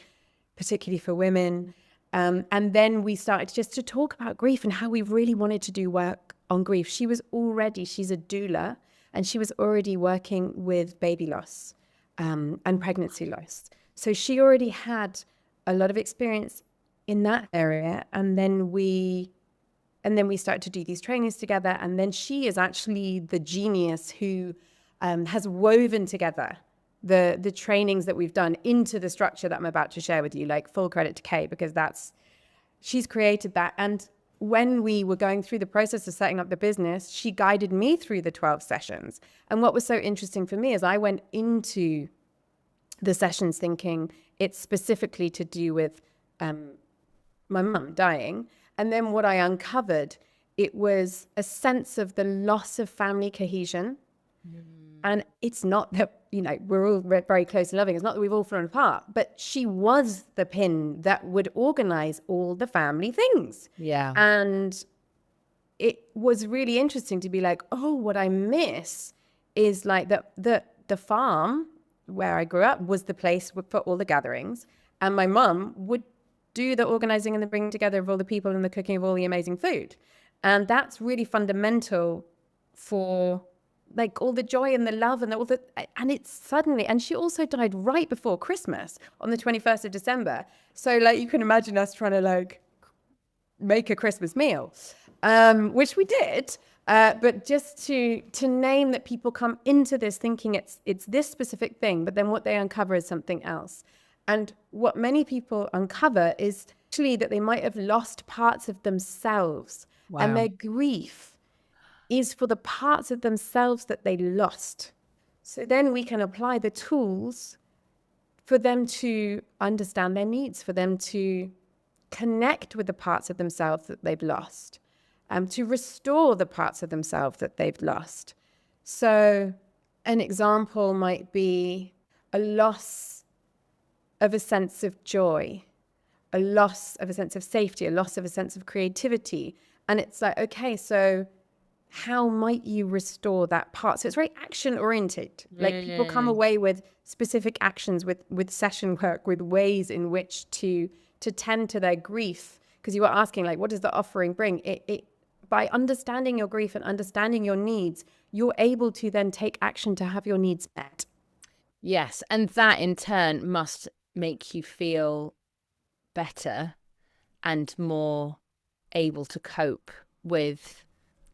Speaker 2: particularly for women. And then we started just to talk about grief and how we really wanted to do work on grief. She's a doula, and she was already working with baby loss and pregnancy loss. So she already had a lot of experience in that area. And then we started to do these trainings together. And then she is actually the genius who has woven together the trainings that we've done into the structure that I'm about to share with you. Like, full credit to Kay, because she's created that. And when we were going through the process of setting up the business, she guided me through the 12 sessions. And what was so interesting for me is I went into the sessions thinking it's specifically to do with my mum dying. And then what I uncovered, it was a sense of the loss of family cohesion. And it's not that, we're all very close and loving. It's not that we've all fallen apart, but she was the pin that would organize all the family things.
Speaker 1: Yeah.
Speaker 2: And it was really interesting to be like, oh, what I miss is like the farm where I grew up was the place for all the gatherings. And my mum would do the organizing and the bringing together of all the people and the cooking of all the amazing food. And that's really fundamental for like all the joy and the love and and it's suddenly, and she also died right before Christmas on the 21st of December. So like, you can imagine us trying to like make a Christmas meal, which we did. But just to name that people come into this thinking it's this specific thing, but then what they uncover is something else. And what many people uncover is actually that they might have lost parts of themselves. Wow. And their grief is for the parts of themselves that they lost. So then we can apply the tools for them to understand their needs, for them to connect with the parts of themselves that they've lost, to restore the parts of themselves that they've lost. So an example might be a loss of a sense of joy, a loss of a sense of safety, a loss of a sense of creativity. And it's like, okay, so how might you restore that part? So it's very action oriented. Like people come away with specific actions, with session work, with ways in which to tend to their grief. Because you were asking, like, what does the offering bring? It by understanding your grief and understanding your needs, you're able to then take action to have your needs met.
Speaker 1: Yes. And that in turn must make you feel better and more able to cope with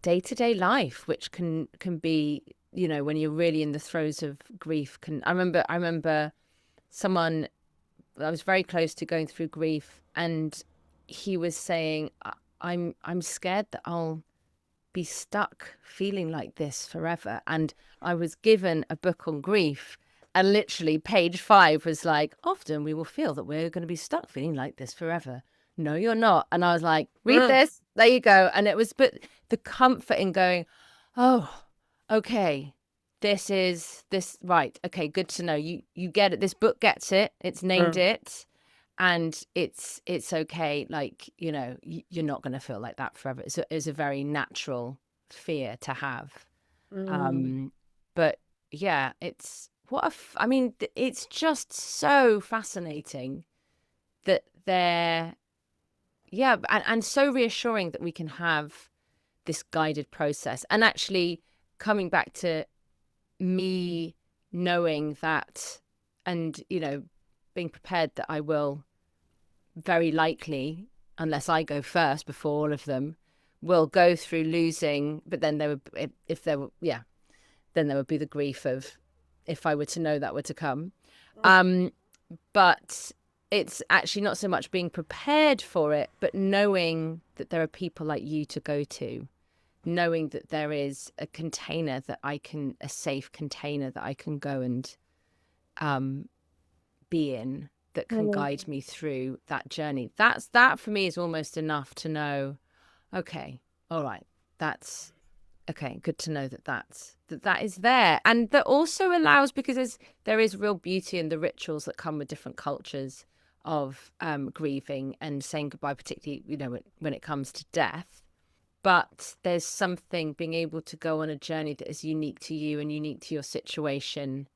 Speaker 1: day-to-day life, which can be, when you're really in the throes of grief. I remember someone I was very close to going through grief, and he was saying, I'm scared that I'll be stuck feeling like this forever. And I was given a book on grief, and literally page 5 was like, often we will feel that we're going to be stuck feeling like this forever. No, you're not. And I was like, read this. There you go. And it was, but the comfort in going, oh, okay, right. Okay, good to know. You get it. This book gets it. It's named it. And it's okay. Like, you're not going to feel like that forever. It's a very natural fear to have. But yeah, it's it's just so fascinating that and so reassuring that we can have this guided process. And actually coming back to me knowing that, and, being prepared that I will very likely, unless I go first before all of them, will go through losing, but then then there would be the grief of if I were to know that were to come. But it's actually not so much being prepared for it, but knowing that there are people like you to go to knowing that there is a container that a safe container that I can go and be in, that can guide me through that journey. That for me is almost enough to know, okay, all right, that's okay, good to know that is there. And that also allows, because there is real beauty in the rituals that come with different cultures of grieving and saying goodbye, particularly, when it comes to death. But there's something, being able to go on a journey that is unique to you and unique to your situation,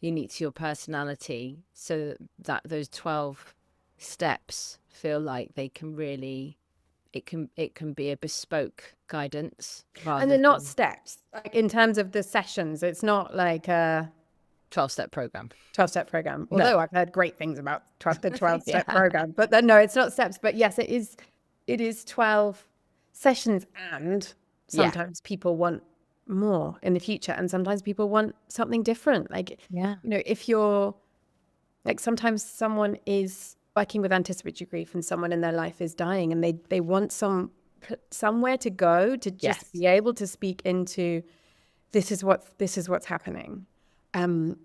Speaker 1: unique to your personality, so that those 12 steps feel like they can really, it can be a bespoke guidance
Speaker 2: And they're not steps, like in terms of the sessions. It's not like a
Speaker 1: 12-step program.
Speaker 2: 12-step program. Although I've heard great things about the 12-step program, but no, it's not steps. But yes, it is 12 sessions, and sometimes people want more in the future, and sometimes people want something different. Like, if you're like, sometimes someone is working with anticipatory grief and someone in their life is dying, and they want somewhere to go to just be able to speak into this is what's happening. And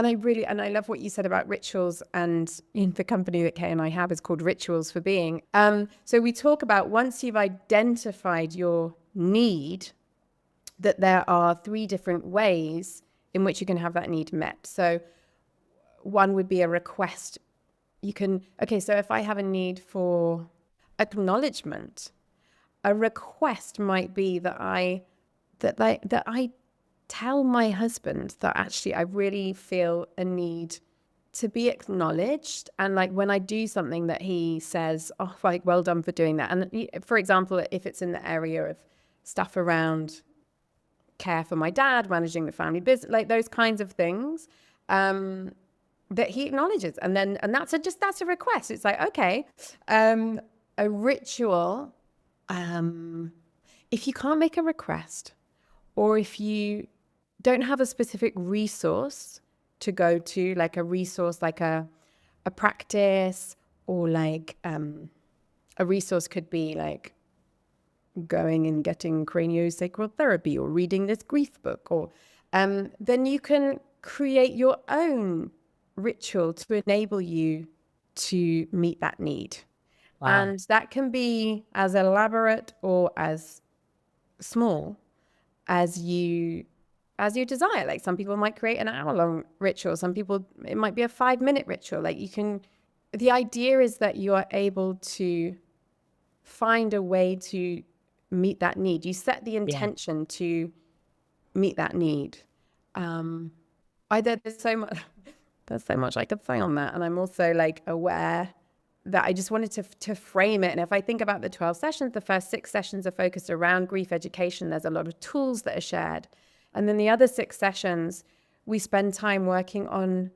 Speaker 2: I love what you said about rituals, and in the company that Kay and I have is called Rituals for Being. So we talk about, once you've identified your need, that there are 3 different ways in which you can have that need met. So one would be a request. So if I have a need for acknowledgement, a request might be that I tell my husband that actually I really feel a need to be acknowledged. And like, when I do something that he says, oh, like, well done for doing that. And for example, if it's in the area of stuff around care for my dad, managing the family business, like those kinds of things, that he acknowledges. And that's a request. It's like, okay, a ritual, if you can't make a request, or if you don't have a specific resource to go to, like a resource like a practice, or like a resource could be like going and getting craniosacral therapy, or reading this grief book, or then you can create your own ritual to enable you to meet that need. Wow. And that can be as elaborate or as small as you desire. Like, some people might create an hour-long ritual. Some people, it might be a 5-minute ritual. Like, the idea is that you are able to find a way to meet that need. You set the intention to meet that need. There's so much I could say on that. And I'm also like aware that I just wanted to frame it. And if I think about the 12 sessions, the first 6 sessions are focused around grief education. There's a lot of tools that are shared. And then the other 6 sessions, we spend time working on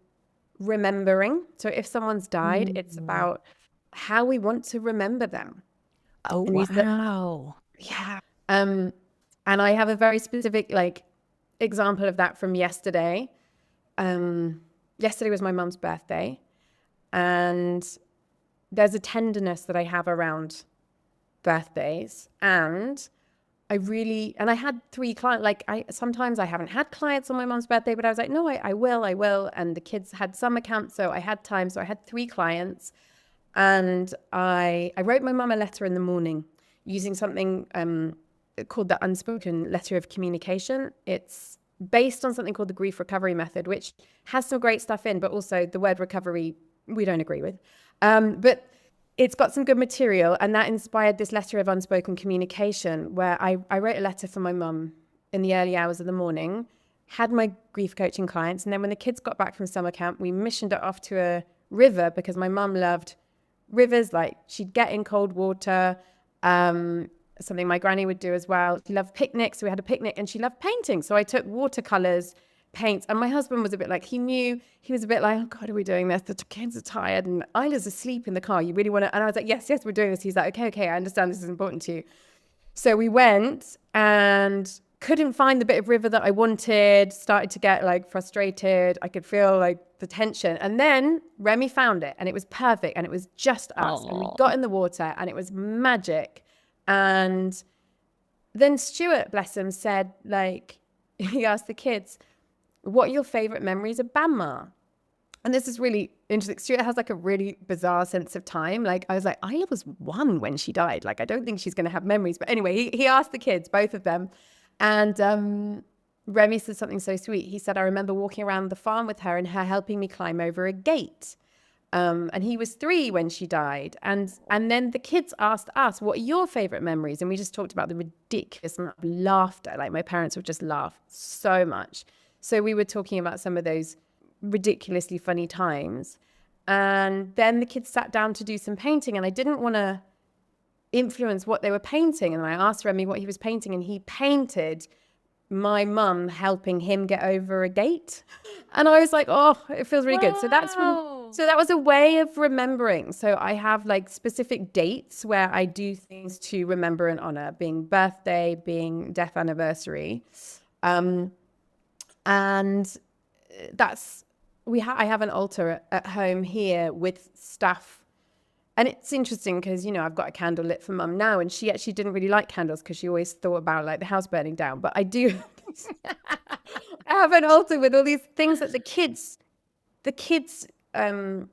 Speaker 2: remembering. So if someone's died, it's about how we want to remember them.
Speaker 1: Oh, wow.
Speaker 2: Yeah. And I have a very specific example of that from yesterday. Yesterday was my mum's birthday, and there's a tenderness that I have around birthdays. And I had 3 clients. Sometimes I haven't had clients on my mom's birthday, but I was like, no, I will. And the kids had summer camp, so I had time. So I had 3 clients, and I wrote my mum a letter in the morning using something called the unspoken letter of communication. It's based on something called the grief recovery method, which has some great stuff in, but also the word recovery we don't agree with. But it's got some good material, and that inspired this letter of unspoken communication, where I wrote a letter for my mum in the early hours of the morning, had my grief coaching clients, and then when the kids got back from summer camp, we missioned it off to a river, because my mum loved rivers. Like, she'd get in cold water, something my granny would do as well. She loved picnics, so we had a picnic, and she loved painting. So I took watercolors, paints, and my husband was a bit like, he was a bit like, oh God, are we doing this? The kids are tired and Isla's asleep in the car. You really want to? And I was like, yes, we're doing this. He's like, okay, I understand this is important to you. So we went and couldn't find the bit of river that I wanted, started to get frustrated. I could feel the tension. And then Remy found it, and it was perfect, and it was just us. Aww. And we got in the water, and it was magic. And then Stuart, bless him, said, like, he asked the kids, what are your favorite memories of Bama? And this is really interesting. Stuart has like a really bizarre sense of time. Like, I was like, I was 1 when she died. Like, I don't think she's going to have memories. But anyway, he asked the kids, both of them. And Remy said something so sweet. He said, I remember walking around the farm with her and her helping me climb over a gate. And he was 3 when she died. And then the kids asked us, what are your favorite memories? And we just talked about the ridiculous amount of laughter. Like, my parents would just laugh so much. So we were talking about some of those ridiculously funny times. And then the kids sat down to do some painting, and I didn't want to influence what they were painting. And I asked Remy what he was painting, and he painted my mum helping him get over a gate. And I was like, oh, it feels really good. So that was a way of remembering. So I have like specific dates where I do things to remember and honor, being birthday, being death anniversary. And that's, I have an altar at home here with stuff. And it's interesting because, you know, I've got a candle lit for mum now, and she actually didn't really like candles because she always thought about like the house burning down. But I do I have an altar with all these things that the kids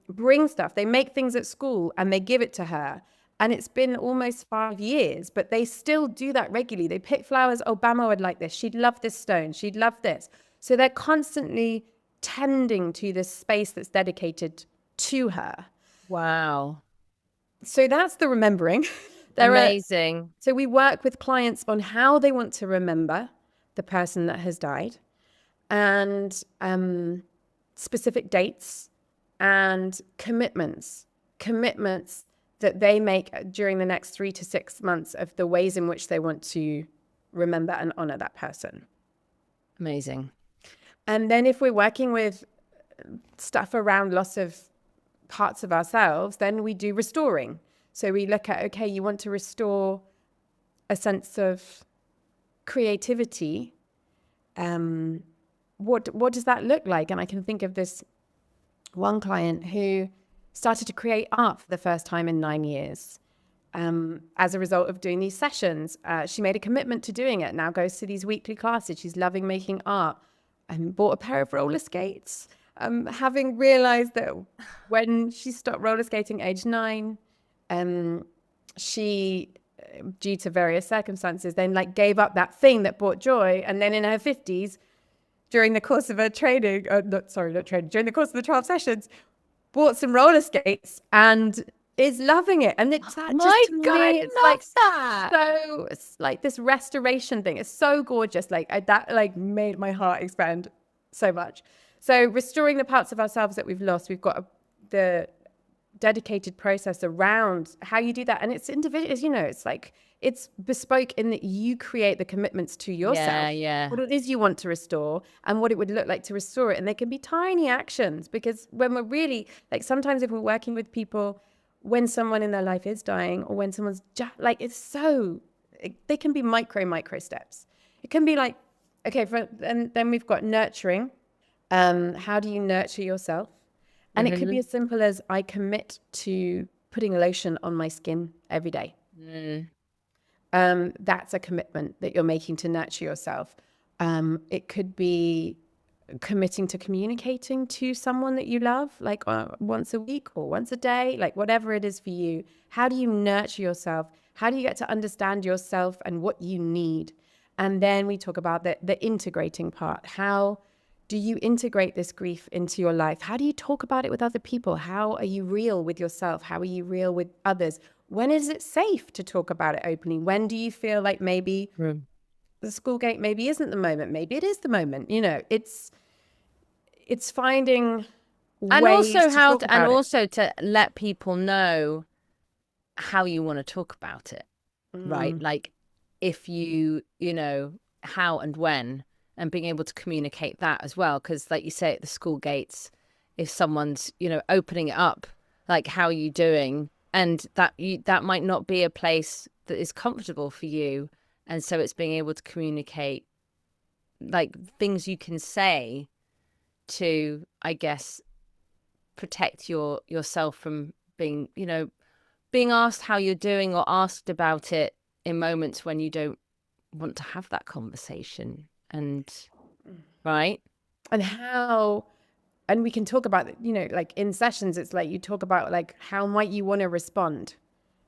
Speaker 2: bring stuff. They make things at school and they give it to her. And it's been almost 5 years, but they still do that regularly. They pick flowers. Oh, Bama would like this. She'd love this stone. She'd love this. So they're constantly tending to this space that's dedicated to her.
Speaker 1: Wow.
Speaker 2: So that's the remembering.
Speaker 1: Amazing.
Speaker 2: So we work with clients on how they want to remember the person that has died, and specific dates and commitments that they make during the next 3 to 6 months of the ways in which they want to remember and honor that person.
Speaker 1: Amazing.
Speaker 2: And then if we're working with stuff around loss of parts of ourselves, then we do restoring. So we look at, okay, you want to restore a sense of creativity. What does that look like? And I can think of this one client who started to create art for the first time in 9 years. As a result of doing these sessions, she made a commitment to doing it. Now goes to these weekly classes. She's loving making art, and bought a pair of roller skates. Having realized that when she stopped roller skating age 9, she, due to various circumstances, then like gave up that thing that brought joy. And then in her 50s, during the course of her training, during the course of the 12 sessions, bought some roller skates and is loving it. And it's that
Speaker 1: My
Speaker 2: just to
Speaker 1: God,
Speaker 2: me,
Speaker 1: I
Speaker 2: it's
Speaker 1: love
Speaker 2: like
Speaker 1: that.
Speaker 2: so, it's like this restoration thing. It's so gorgeous. Like that like made my heart expand so much. So restoring the parts of ourselves that we've lost, we've got the dedicated process around how you do that. And it's individual, you know, it's like, it's bespoke in that you create the commitments to yourself, what it is you want to restore and what it would look like to restore it. And they can be tiny actions, because when we're really like, sometimes if we're working with people, when someone in their life is dying, or when someone's just like, they can be micro steps. It can be like, okay, and then we've got nurturing. How do you nurture yourself? And it could be as simple as, I commit to putting lotion on my skin every day. That's a commitment that you're making to nurture yourself. It could be committing to communicating to someone that you love, like once a week or once a day, like whatever it is for you. How do you nurture yourself? How do you get to understand yourself and what you need? And then we talk about the integrating part. How do you integrate this grief into your life? How do you talk about it with other people? How are you real with yourself? How are you real with others? When is it safe to talk about it openly? When do you feel like maybe the school gate maybe isn't the moment? Maybe it is the moment. You know, it's finding ways to talk about it.
Speaker 1: Also to let people know how you want to talk about it, right? Like if you know, how and when, and being able to communicate that as well. Because like you say, at the school gates, if someone's, you know, opening it up, like, how are you doing? And that might not be a place that is comfortable for you. And so it's being able to communicate like things you can say to, I guess, protect yourself from being, you know, being asked how you're doing or asked about it in moments when you don't want to have that conversation. And right.
Speaker 2: And we can talk about, like in sessions, it's like you talk about like how might you want to respond.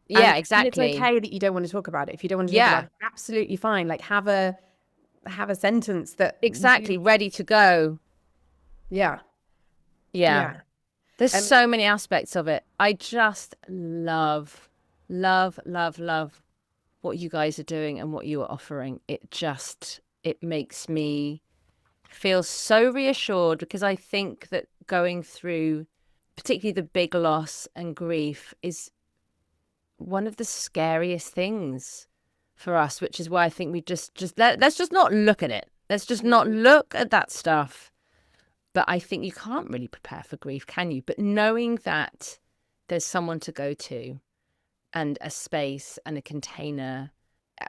Speaker 1: Yeah,
Speaker 2: And it's
Speaker 1: exactly.
Speaker 2: okay that you don't want to talk about it. If you don't want to talk
Speaker 1: Yeah,
Speaker 2: about it, absolutely fine. Like have a sentence that
Speaker 1: exactly. Ready to go.
Speaker 2: yeah.
Speaker 1: Yeah.
Speaker 2: Yeah.
Speaker 1: There's
Speaker 2: And
Speaker 1: so many aspects of it. I just love, love, love, love what you guys are doing and what you are offering. It makes me feel so reassured, because I think that going through particularly the big loss and grief is one of the scariest things for us, which is why I think we let's just not look at it. Let's just not look at that stuff. But I think you can't really prepare for grief, can you? But knowing that there's someone to go to and a space and a container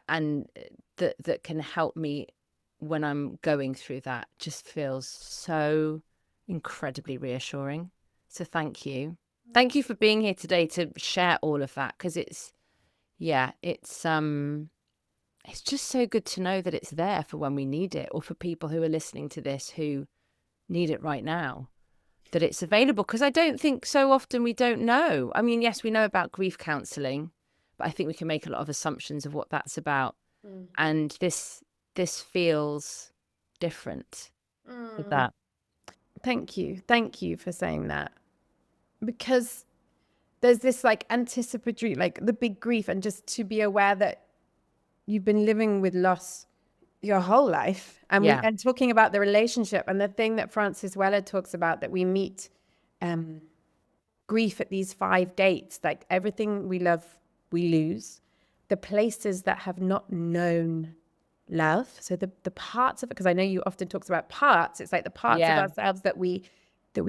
Speaker 1: and that can help me when I'm going through that just feels so incredibly reassuring. So thank you. Thank you for being here today to share all of that, because it's just so good to know that it's there for when we need it, or for people who are listening to this who need it right now, that it's available. Because I don't think so often we don't know. I mean, yes, we know about grief counselling, but I think we can make a lot of assumptions of what that's about. And this feels different with that.
Speaker 2: thank you. Thank you for saying that. Because there's this like anticipatory, like the big grief, and just to be aware that you've been living with loss your whole life, and
Speaker 1: Yeah.
Speaker 2: and talking about the relationship, and the thing that Francis Weller talks about, that we meet grief at these 5 dates, like everything we love we lose, the places that have not known love, so the parts of it, because I know you often talks about parts, it's like the parts of ourselves that we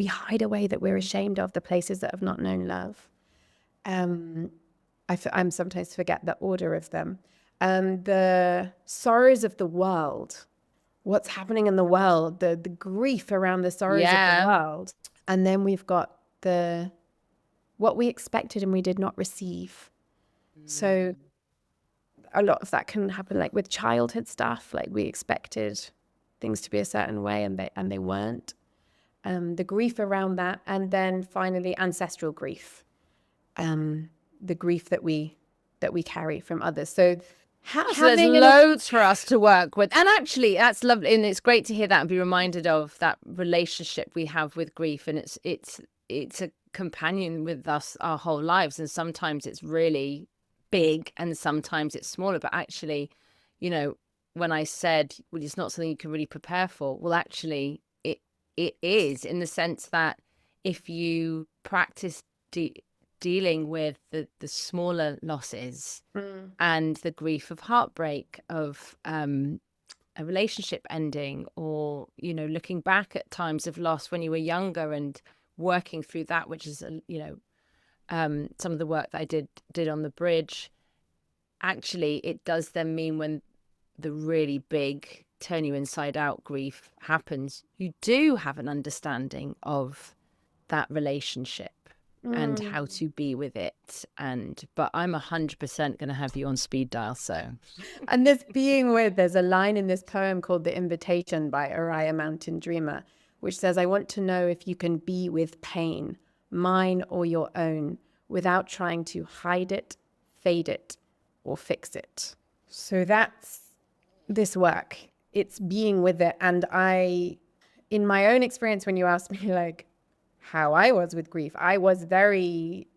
Speaker 2: hide away, that we're ashamed of, the places that have not known love. I'm sometimes forget the order of them. The sorrows of the world, what's happening in the world, the grief around the sorrows of the world. And then we've got what we expected and we did not receive. So a lot of that can happen like with childhood stuff, like we expected things to be a certain way and they weren't. The grief around that, and then finally ancestral grief. The grief that we carry from others. So
Speaker 1: there's loads for us to work with. And actually, that's lovely. And it's great to hear that and be reminded of that relationship we have with grief. And it's a companion with us our whole lives. And sometimes it's really big and sometimes it's smaller. But actually, when I said, well, it's not something you can really prepare for. Well, actually, it is, in the sense that if you practice dealing with the smaller losses and the grief of heartbreak, of a relationship ending, or looking back at times of loss when you were younger and working through that, which is some of the work that I did on the bridge. Actually, it does then mean when the really big turn you inside out grief happens, you do have an understanding of that relationship and how to be with it. But I'm 100% going to have you on speed dial. So,
Speaker 2: and this being with, there's a line in this poem called The Invitation by Uriah Mountain Dreamer, which says, I want to know if you can be with pain, mine or your own, without trying to hide it, fade it, or fix it. So that's this work. It's being with it. And in my own experience, when you asked me like how I was with grief, I was very,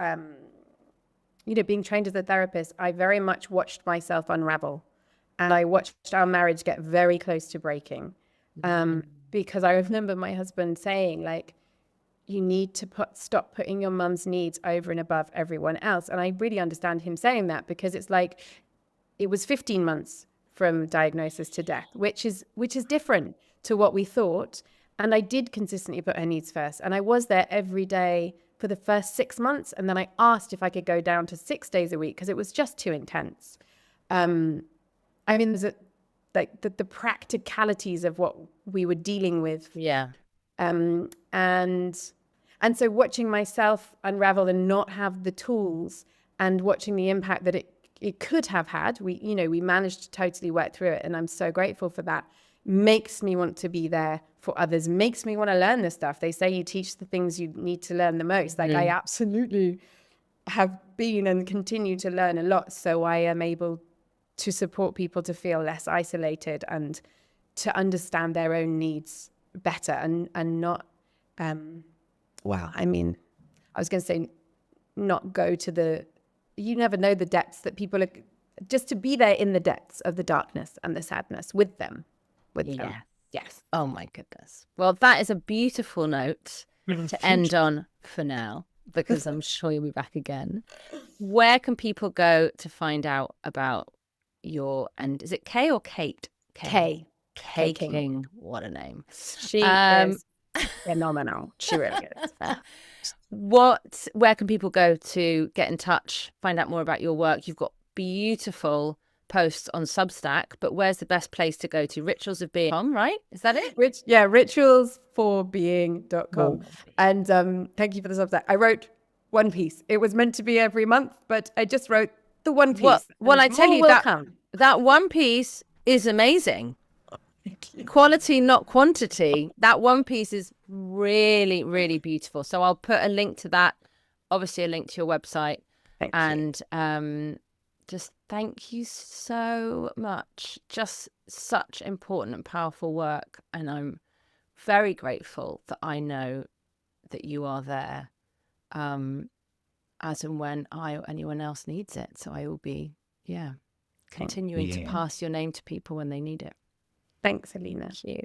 Speaker 2: being trained as a therapist, I very much watched myself unravel. And I watched our marriage get very close to breaking. Because I remember my husband saying, like, you need to stop putting your mum's needs over and above everyone else. And I really understand him saying that, because it's like, it was 15 months from diagnosis to death, which is different to what we thought. And I did consistently put her needs first. And I was there every day for the first 6 months. And then I asked if I could go down to 6 days a week, because it was just too intense. I mean, there's the practicalities of what we were dealing with.
Speaker 1: yeah.
Speaker 2: And so watching myself unravel and not have the tools, and watching the impact that it it could have had. We managed to totally work through it, and I'm so grateful for that. Makes me want to be there for others, makes me want to learn this stuff. They say you teach the things you need to learn the most. Like I absolutely have been and continue to learn a lot. So I am able to support people to feel less isolated and to understand their own needs better and not, I mean, I was going to say not go to you never know the depths that people are, just to be there in the depths of the darkness and the sadness with them. Yes.
Speaker 1: Oh my goodness. Well, that is a beautiful note to end on for now, because I'm sure you'll be back again. Where can people go to find out about and is it Kay or Kate?
Speaker 2: Kay.
Speaker 1: Kay King. What a name.
Speaker 2: She is phenomenal. She really is.
Speaker 1: Where can people go to get in touch, find out more about your work? You've got beautiful posts on Substack, but where's the best place to go to? Ritualsofbeing.com, right? Is that it?
Speaker 2: Ritualsforbeing.com. And thank you for the Substack. I wrote one piece. It was meant to be every month, but I just wrote the one piece.
Speaker 1: Well, I tell you that one piece is amazing. Quality, not quantity. That one piece is really, really beautiful. So I'll put a link to that, obviously a link to your website.
Speaker 2: Thank
Speaker 1: you. Just thank you so much. Just such important and powerful work. And I'm very grateful that I know that you are there as and when I or anyone else needs it. So I will be, continuing to pass your name to people when they need it.
Speaker 2: Thanks, Alina.
Speaker 1: Thank you.